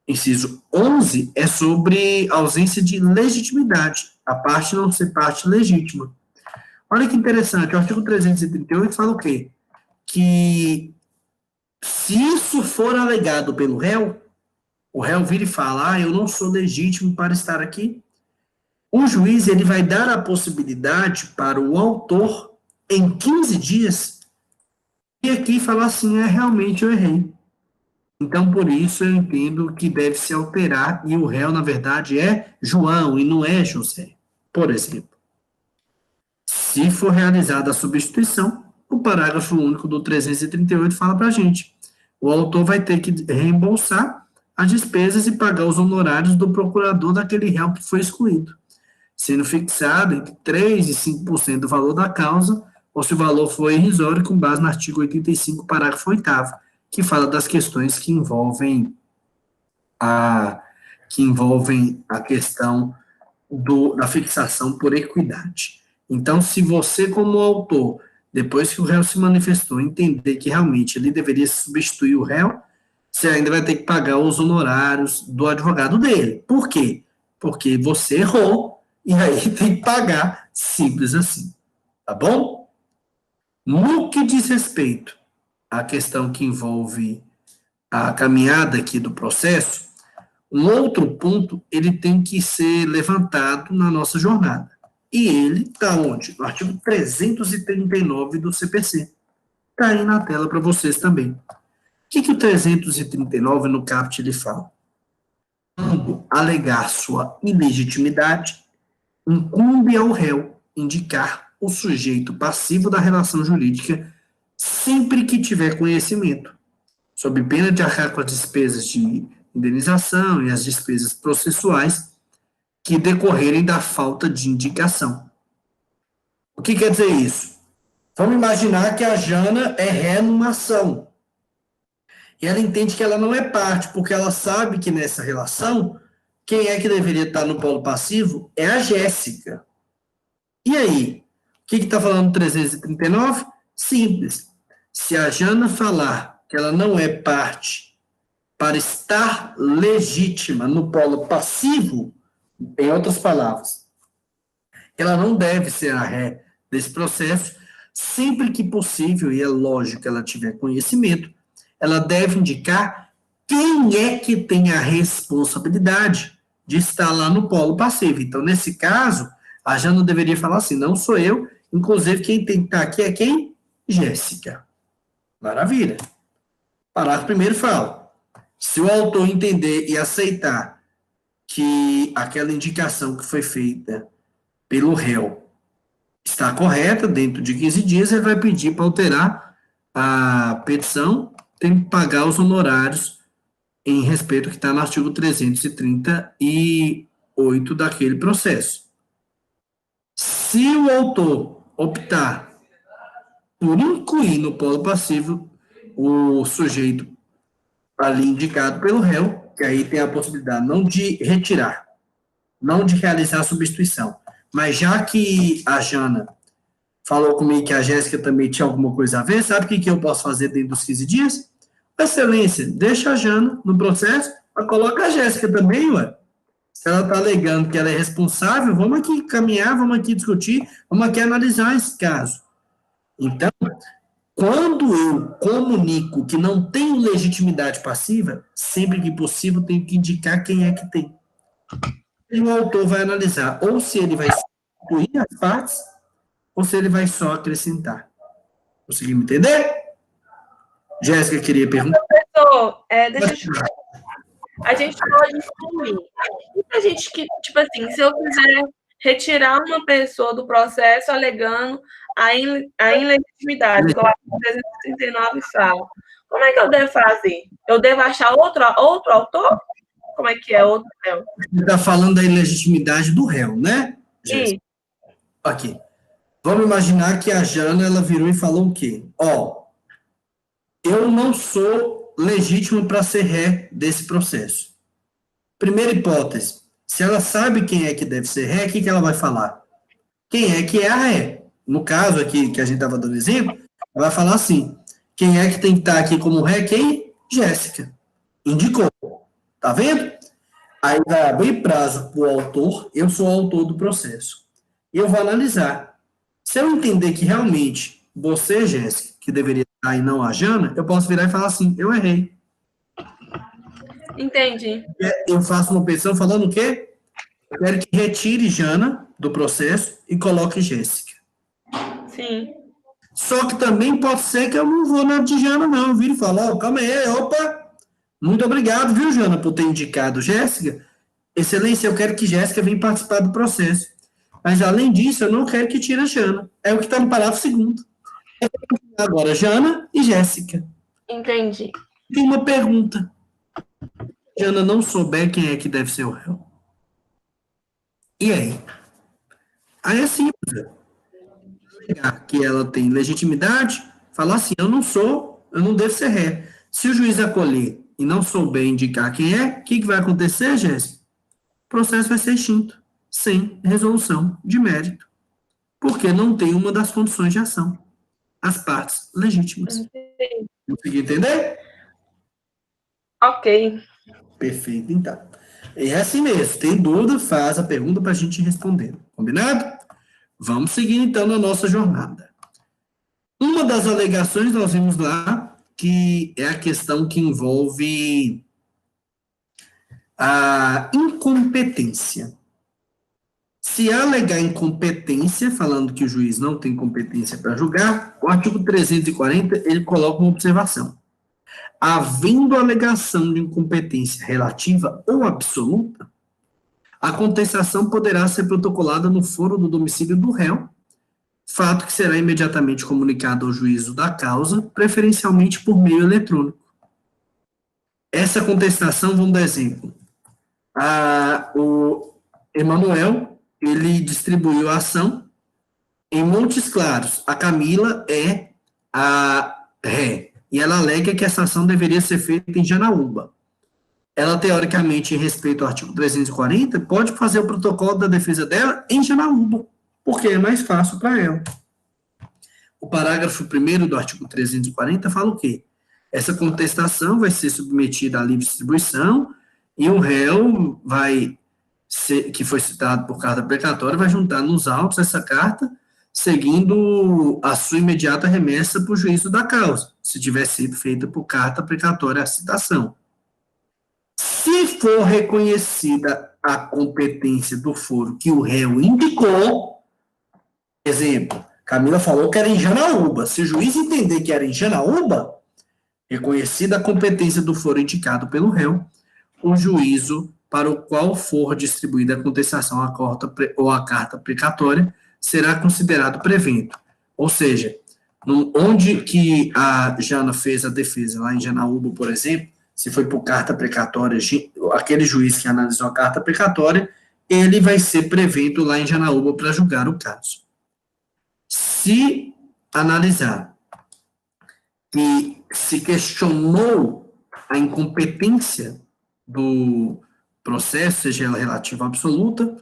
inciso 11 é sobre ausência de legitimidade, a parte não ser parte legítima. Olha que interessante, o artigo 338 fala o quê? Que se isso for alegado pelo réu, o réu vira e fala, eu não sou legítimo para estar aqui, o juiz ele vai dar a possibilidade para o autor, em 15 dias, e aqui falar assim, realmente eu errei. Então, por isso, eu entendo que deve se alterar, e o réu, na verdade, é João, e não é José. Por exemplo, se for realizada a substituição, o parágrafo único do 338 fala para a gente, o autor vai ter que reembolsar as despesas e pagar os honorários do procurador daquele réu que foi excluído, sendo fixado entre 3% e 5% do valor da causa, ou se o valor for irrisório, com base no artigo 85, parágrafo 8º, que fala das questões que envolvem a questão da fixação por equidade. Então, se você, como autor, depois que o réu se manifestou, entender que realmente ele deveria substituir o réu, você ainda vai ter que pagar os honorários do advogado dele. Por quê? Porque você errou, e aí tem que pagar, simples assim. Tá bom? No que diz respeito à questão que envolve a caminhada aqui do processo, um outro ponto, ele tem que ser levantado na nossa jornada. E ele está onde? No artigo 339 do CPC. Está aí na tela para vocês também. O que o 339 no caput ele fala? Quando alegar sua ilegitimidade, incumbe ao réu indicar o sujeito passivo da relação jurídica sempre que tiver conhecimento, sob pena de arcar com as despesas de indenização e as despesas processuais que decorrerem da falta de indicação. O que quer dizer isso? Vamos imaginar que a Jana é ré numa ação. E ela entende que ela não é parte, porque ela sabe que nessa relação, quem é que deveria estar no polo passivo é a Jéssica. E aí? O que está falando no 339? Simples. Se a Jana falar que ela não é parte para estar legítima no polo passivo, em outras palavras, ela não deve ser a ré desse processo, sempre que possível, e é lógico que ela tiver conhecimento, ela deve indicar quem é que tem a responsabilidade de estar lá no polo passivo. Então, nesse caso, a Jana deveria falar assim, não sou eu, inclusive quem tem que estar aqui é quem? Jéssica. Maravilha. Parágrafo primeiro fala, se o autor entender e aceitar que aquela indicação que foi feita pelo réu está correta, dentro de 15 dias, ele vai pedir para alterar a petição, tem que pagar os honorários em respeito ao que está no artigo 338 daquele processo. Se o autor optar por incluir no polo passivo o sujeito ali indicado pelo réu, que aí tem a possibilidade não de retirar, não de realizar a substituição, mas já que a Jana falou comigo que a Jéssica também tinha alguma coisa a ver, sabe o que eu posso fazer dentro dos 15 dias? Excelência, deixa a Jana no processo, mas coloca a Jéssica também, ué. Se ela está alegando que ela é responsável, vamos aqui caminhar, vamos aqui discutir, vamos aqui analisar esse caso. Então, quando eu comunico que não tenho legitimidade passiva, sempre que possível, tenho que indicar quem é que tem. E o autor vai analisar ou se ele vai substituir as partes, ou se ele vai só acrescentar. Conseguiu me entender? Jéssica queria perguntar. Professor, deixa eu te... A gente pode excluir. Muita gente que, tipo assim, se eu quiser retirar uma pessoa do processo alegando a ilegitimidade, que o artigo 339 fala, como é que eu devo fazer? Eu devo achar outro autor? Como é que é outro réu? Você está falando da ilegitimidade do réu, né, Jéssica? Aqui. Vamos imaginar que a Jana, ela virou e falou o quê? Eu não sou legítimo para ser ré desse processo. Primeira hipótese, se ela sabe quem é que deve ser ré, o que ela vai falar? Quem é que é a ré? No caso aqui, que a gente estava dando exemplo, ela vai falar assim, quem é que tem que estar aqui como ré? Quem? Jéssica. Indicou. Tá vendo? Aí vai abrir prazo para o autor, eu sou o autor do processo. E eu vou analisar. Se eu entender que realmente você, Jéssica, que deveria estar e não a Jana, eu posso virar e falar assim, eu errei. Entendi. Eu faço uma petição falando o quê? Eu quero que retire Jana do processo e coloque Jéssica. Sim. Só que também pode ser que eu não vou na de Jana, não. Eu viro e falo, ó, calma aí, opa, muito obrigado, viu, Jana, por ter indicado Jéssica. Excelência, eu quero que Jéssica venha participar do processo. Mas, além disso, eu não quero que tire a Jana. É o que está no parágrafo 2º. Agora, Jana e Jéssica. Entendi. Tem uma pergunta. Jana não souber quem é que deve ser o réu. E aí? Aí é simples. Que ela tem legitimidade, falar assim, eu não devo ser ré. Se o juiz acolher e não souber indicar quem é, o que vai acontecer, Jéssica? O processo vai ser extinto, sem resolução de mérito, porque não tem uma das condições de ação, as partes legítimas. Consegui entender? Ok. Perfeito, então. É assim mesmo, tem dúvida, faz a pergunta para a gente responder, combinado? Vamos seguir, então, na nossa jornada. Uma das alegações nós vimos lá, que é a questão que envolve a incompetência. Se alegar incompetência, falando que o juiz não tem competência para julgar, o artigo 340, ele coloca uma observação. Havendo alegação de incompetência relativa ou absoluta, a contestação poderá ser protocolada no foro do domicílio do réu, fato que será imediatamente comunicado ao juízo da causa, preferencialmente por meio eletrônico. Essa contestação, vamos dar exemplo. O Emanuel, ele distribuiu a ação em Montes Claros. A Camila é a ré, e ela alega que essa ação deveria ser feita em Janaúba. Ela, teoricamente, em respeito ao artigo 340, pode fazer o protocolo da defesa dela em Janaúba, porque é mais fácil para ela. O parágrafo 1º do artigo 340 fala o quê? Essa contestação vai ser submetida à livre distribuição e o réu que foi citado por carta precatória, vai juntar nos autos essa carta, seguindo a sua imediata remessa para o juízo da causa, se tiver sido feita por carta precatória a citação. Se for reconhecida a competência do foro que o réu indicou, exemplo, Camila falou que era em Janaúba. Se o juiz entender que era em Janaúba, reconhecida a competência do foro indicado pelo réu, o juízo para o qual for distribuída a contestação ou a carta precatória será considerado prevento. Ou seja, onde que a Jana fez a defesa, lá em Janaúba, por exemplo, se foi por carta precatória, aquele juiz que analisou a carta precatória, ele vai ser prevento lá em Janaúba para julgar o caso. Se analisar que se questionou a incompetência do processo, seja ela relativa ou absoluta,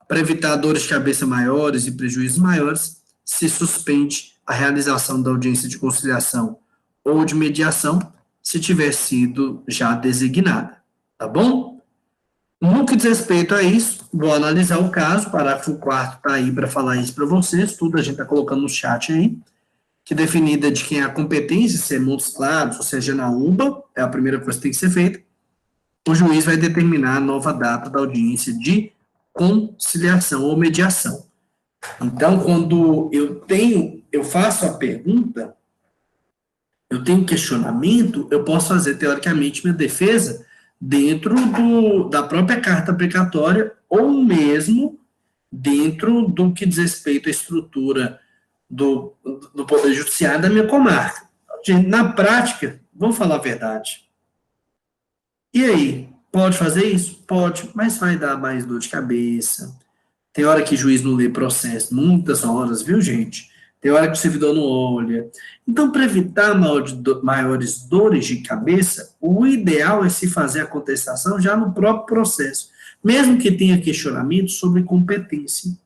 para evitar dores de cabeça maiores e prejuízos maiores, se suspende a realização da audiência de conciliação ou de mediação, se tiver sido já designada, tá bom? No que diz respeito a isso, vou analisar o caso, o parágrafo 4º está aí para falar isso para vocês, tudo a gente está colocando no chat aí, que definida de quem é a competência, se é Montes Claros, ou seja, Janaúba, é a primeira coisa que tem que ser feita, o juiz vai determinar a nova data da audiência de conciliação ou mediação. Então, quando eu faço a pergunta, eu tenho questionamento, eu posso fazer, teoricamente, minha defesa dentro da própria carta precatória ou mesmo dentro do que diz respeito à estrutura do Poder Judiciário da minha comarca. Gente, na prática, vamos falar a verdade. E aí, pode fazer isso? Pode, mas vai dar mais dor de cabeça. Tem hora que o juiz não lê processo, muitas horas, viu, gente? Tem hora que o servidor não olha. Então, para evitar maiores dores de cabeça, o ideal é se fazer a contestação já no próprio processo, mesmo que tenha questionamento sobre competência.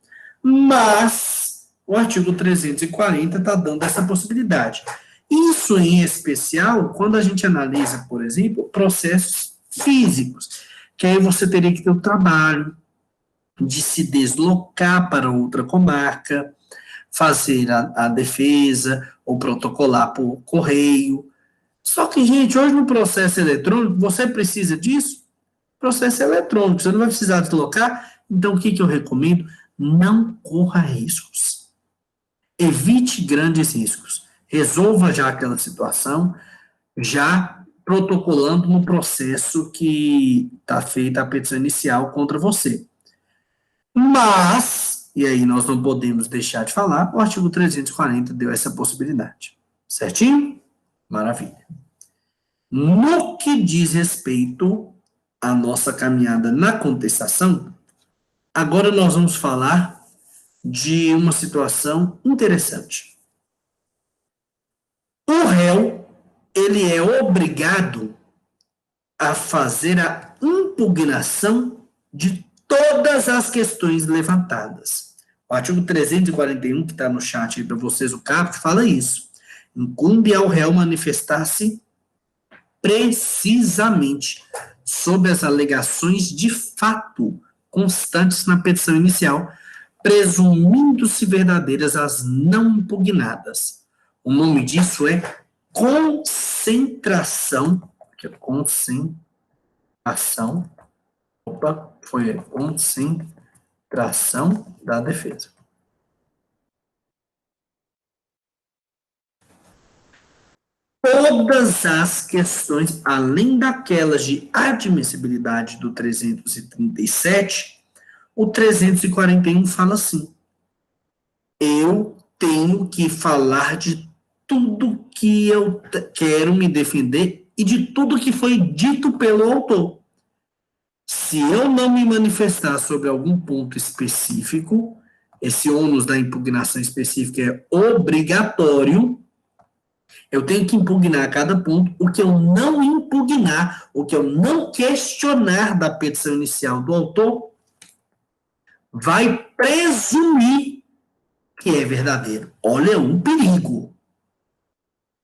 Mas o artigo 340 está dando essa possibilidade. Isso em especial quando a gente analisa, por exemplo, processos físicos, que aí você teria que ter o trabalho de se deslocar para outra comarca, fazer a defesa ou protocolar por correio. Só que, gente, hoje no processo eletrônico, você precisa disso? Processo eletrônico, você não vai precisar deslocar. Então, o que eu recomendo? Não corra riscos. Evite grandes riscos. Resolva já aquela situação, já protocolando no processo que está feita a petição inicial contra você. Mas, e aí nós não podemos deixar de falar, o artigo 340 deu essa possibilidade. Certinho? Maravilha. No que diz respeito à nossa caminhada na contestação, agora nós vamos falar de uma situação interessante. O réu, ele é obrigado a fazer a impugnação de todas as questões levantadas. O artigo 341, que está no chat aí para vocês, o caput, fala isso. Incumbe ao réu manifestar-se precisamente sobre as alegações de fato constantes na petição inicial, presumindo-se verdadeiras as não impugnadas. O nome disso é concentração, que é concentração, foi concentração da defesa. Todas as questões, além daquelas de admissibilidade do 337, o 341 fala assim: eu tenho que falar de tudo que eu quero me defender e de tudo que foi dito pelo autor. Se eu não me manifestar sobre algum ponto específico, esse ônus da impugnação específica é obrigatório, eu tenho que impugnar cada ponto. O que eu não impugnar, o que eu não questionar da petição inicial do autor, vai presumir que é verdadeiro. Olha, um perigo.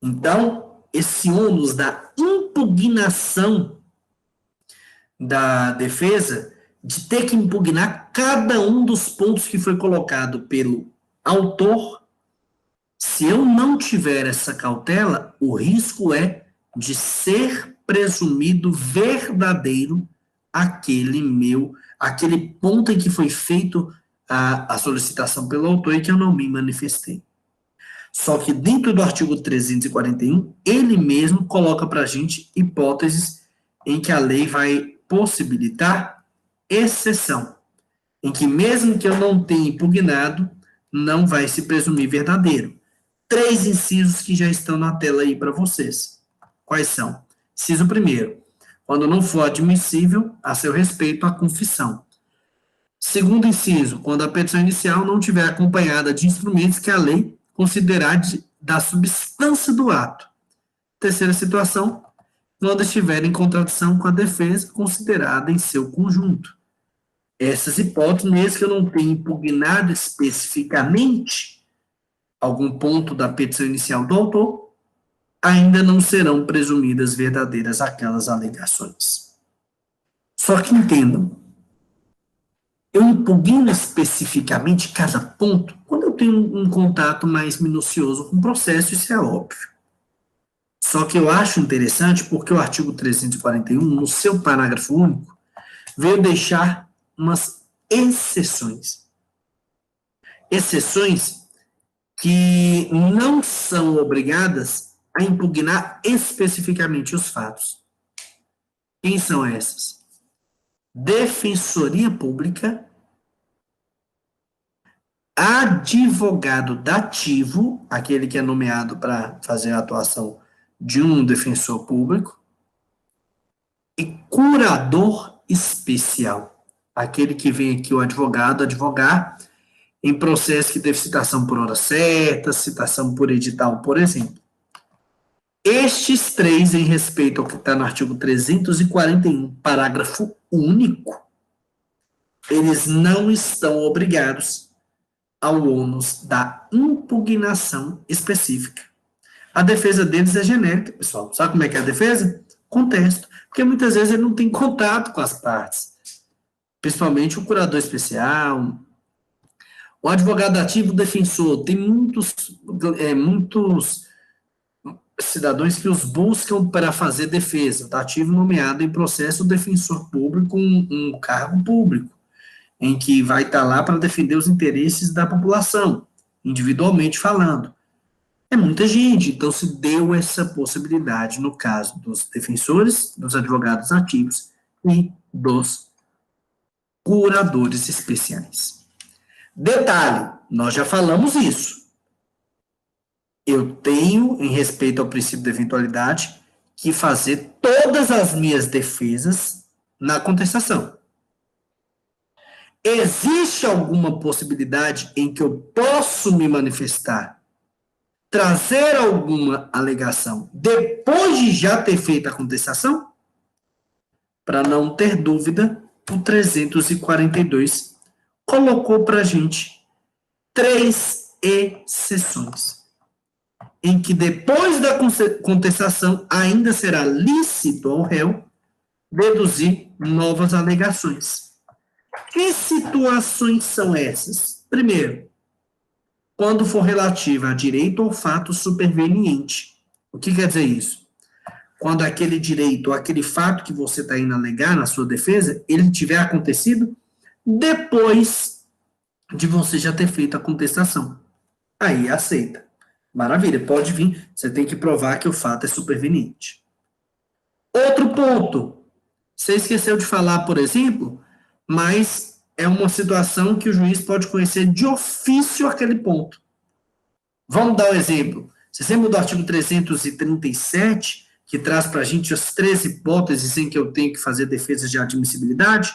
Então, esse ônus da impugnação da defesa, de ter que impugnar cada um dos pontos que foi colocado pelo autor, se eu não tiver essa cautela, o risco é de ser presumido verdadeiro aquele ponto em que foi feito a solicitação pelo autor e que eu não me manifestei. Só que dentro do artigo 341, ele mesmo coloca para a gente hipóteses em que a lei vai possibilitar exceção, em que mesmo que eu não tenha impugnado, não vai se presumir verdadeiro. 3 incisos que já estão na tela aí para vocês. Quais são? Inciso 1º, quando não for admissível a seu respeito a confissão. 2º inciso, quando a petição inicial não tiver acompanhada de instrumentos que a lei considerar da substância do ato. 3ª situação, quando estiver em contradição com a defesa considerada em seu conjunto. Essas hipóteses, mesmo que eu não tenha impugnado especificamente algum ponto da petição inicial do autor, ainda não serão presumidas verdadeiras aquelas alegações. Só que entendam, eu impugno especificamente cada ponto quando eu tenho um contato mais minucioso com o processo, isso é óbvio. Só que eu acho interessante porque o artigo 341, no seu parágrafo único, veio deixar umas exceções. Exceções que não são obrigadas a impugnar especificamente os fatos. Quem são essas? Defensoria Pública, advogado dativo, aquele que é nomeado para fazer a atuação de um defensor público, e curador especial, aquele que vem aqui o advogado advogar em processo que teve citação por hora certa, citação por edital, por exemplo. Estes 3, em respeito ao que está no artigo 341, parágrafo único, eles não estão obrigados ao ônus da impugnação específica. A defesa deles é genérica, pessoal. Sabe como é que é a defesa? Contesto. Porque muitas vezes ele não tem contato com as partes. Principalmente o curador especial, O advogado ativo, defensor, tem muitos cidadãos que os buscam para fazer defesa. Está ativo nomeado em processo defensor público, um cargo público, em que vai estar lá para defender os interesses da população, individualmente falando. É muita gente, então se deu essa possibilidade no caso dos defensores, dos advogados ativos e dos curadores especiais. Detalhe, nós já falamos isso. Eu tenho, em respeito ao princípio da eventualidade, que fazer todas as minhas defesas na contestação. Existe alguma possibilidade em que eu posso me manifestar, trazer alguma alegação depois de já ter feito a contestação? Para não ter dúvida, o 342 colocou para a gente 3 exceções, em que depois da contestação ainda será lícito ao réu deduzir novas alegações. Que situações são essas? Primeiro, quando for relativa a direito ou fato superveniente. O que quer dizer isso? Quando aquele direito ou aquele fato que você está indo alegar na sua defesa, ele tiver acontecido depois de você já ter feito a contestação. Aí aceita. Maravilha, pode vir. Você tem que provar que o fato é superveniente. Outro ponto. Você esqueceu de falar, por exemplo, mas é uma situação que o juiz pode conhecer de ofício aquele ponto. Vamos dar um exemplo. Você lembra do artigo 337, que traz para a gente as 3 hipóteses em que eu tenho que fazer defesa de admissibilidade?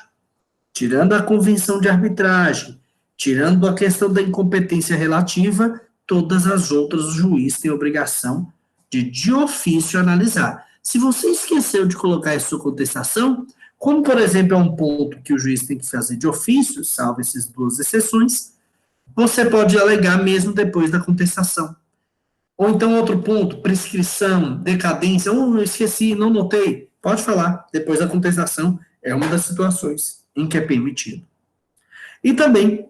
Tirando a convenção de arbitragem, tirando a questão da incompetência relativa, todas as outras o juiz tem a obrigação de ofício analisar. Se você esqueceu de colocar em sua contestação, como, por exemplo, é um ponto que o juiz tem que fazer de ofício, salvo essas 2 exceções, você pode alegar mesmo depois da contestação. Ou então, outro ponto, prescrição, decadência, eu esqueci, não notei, pode falar, depois da contestação, é uma das situações em que é permitido. E também,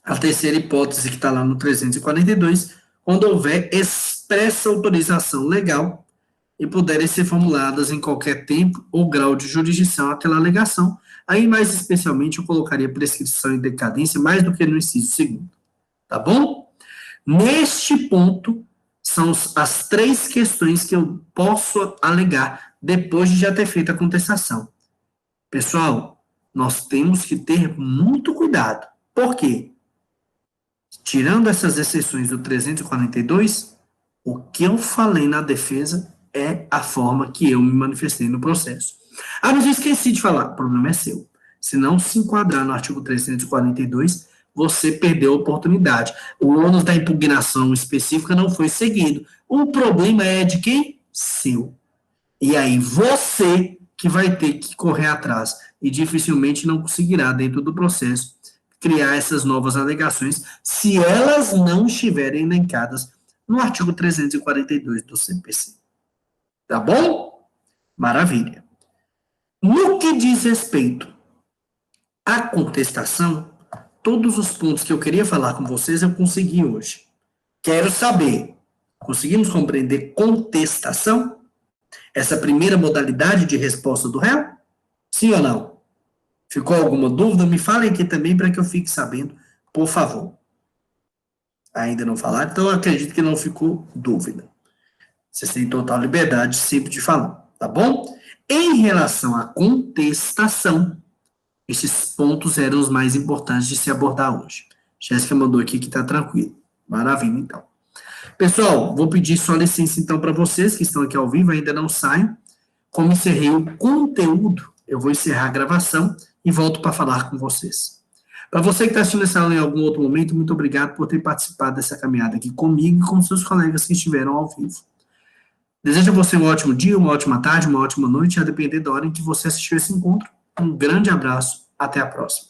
a terceira hipótese que está lá no 342, quando houver expressa autorização legal e puderem ser formuladas em qualquer tempo ou grau de jurisdição aquela alegação. Aí, mais especialmente, eu colocaria prescrição e decadência mais do que no inciso 2º. Tá bom? Neste ponto, são as 3 questões que eu posso alegar depois de já ter feito a contestação. Pessoal, nós temos que ter muito cuidado. Por quê? Tirando essas exceções do 342, o que eu falei na defesa é a forma que eu me manifestei no processo. Ah, mas eu esqueci de falar. O problema é seu. Se não se enquadrar no artigo 342, você perdeu a oportunidade. O ônus da impugnação específica não foi seguido. O problema é de quem? Seu. E aí você que vai ter que correr atrás e dificilmente não conseguirá, dentro do processo, criar essas novas alegações, se elas não estiverem elencadas no artigo 342 do CPC. Tá bom? Maravilha. No que diz respeito à contestação, todos os pontos que eu queria falar com vocês eu consegui hoje. Quero saber, conseguimos compreender contestação? Essa primeira modalidade de resposta do réu? Sim ou não? Ficou alguma dúvida? Me falem aqui também para que eu fique sabendo, por favor. Ainda não falaram? Então eu acredito que não ficou dúvida. Vocês têm total liberdade sempre de falar, tá bom? Em relação à contestação, esses pontos eram os mais importantes de se abordar hoje. Jéssica mandou aqui que está tranquilo. Maravilha, então. Pessoal, vou pedir só licença, então, para vocês que estão aqui ao vivo, ainda não saem. Como encerrei o conteúdo, eu vou encerrar a gravação e volto para falar com vocês. Para você que está assistindo essa aula em algum outro momento, muito obrigado por ter participado dessa caminhada aqui comigo e com seus colegas que estiveram ao vivo. Desejo a você um ótimo dia, uma ótima tarde, uma ótima noite, a depender da hora em que você assistiu esse encontro. Um grande abraço, até a próxima.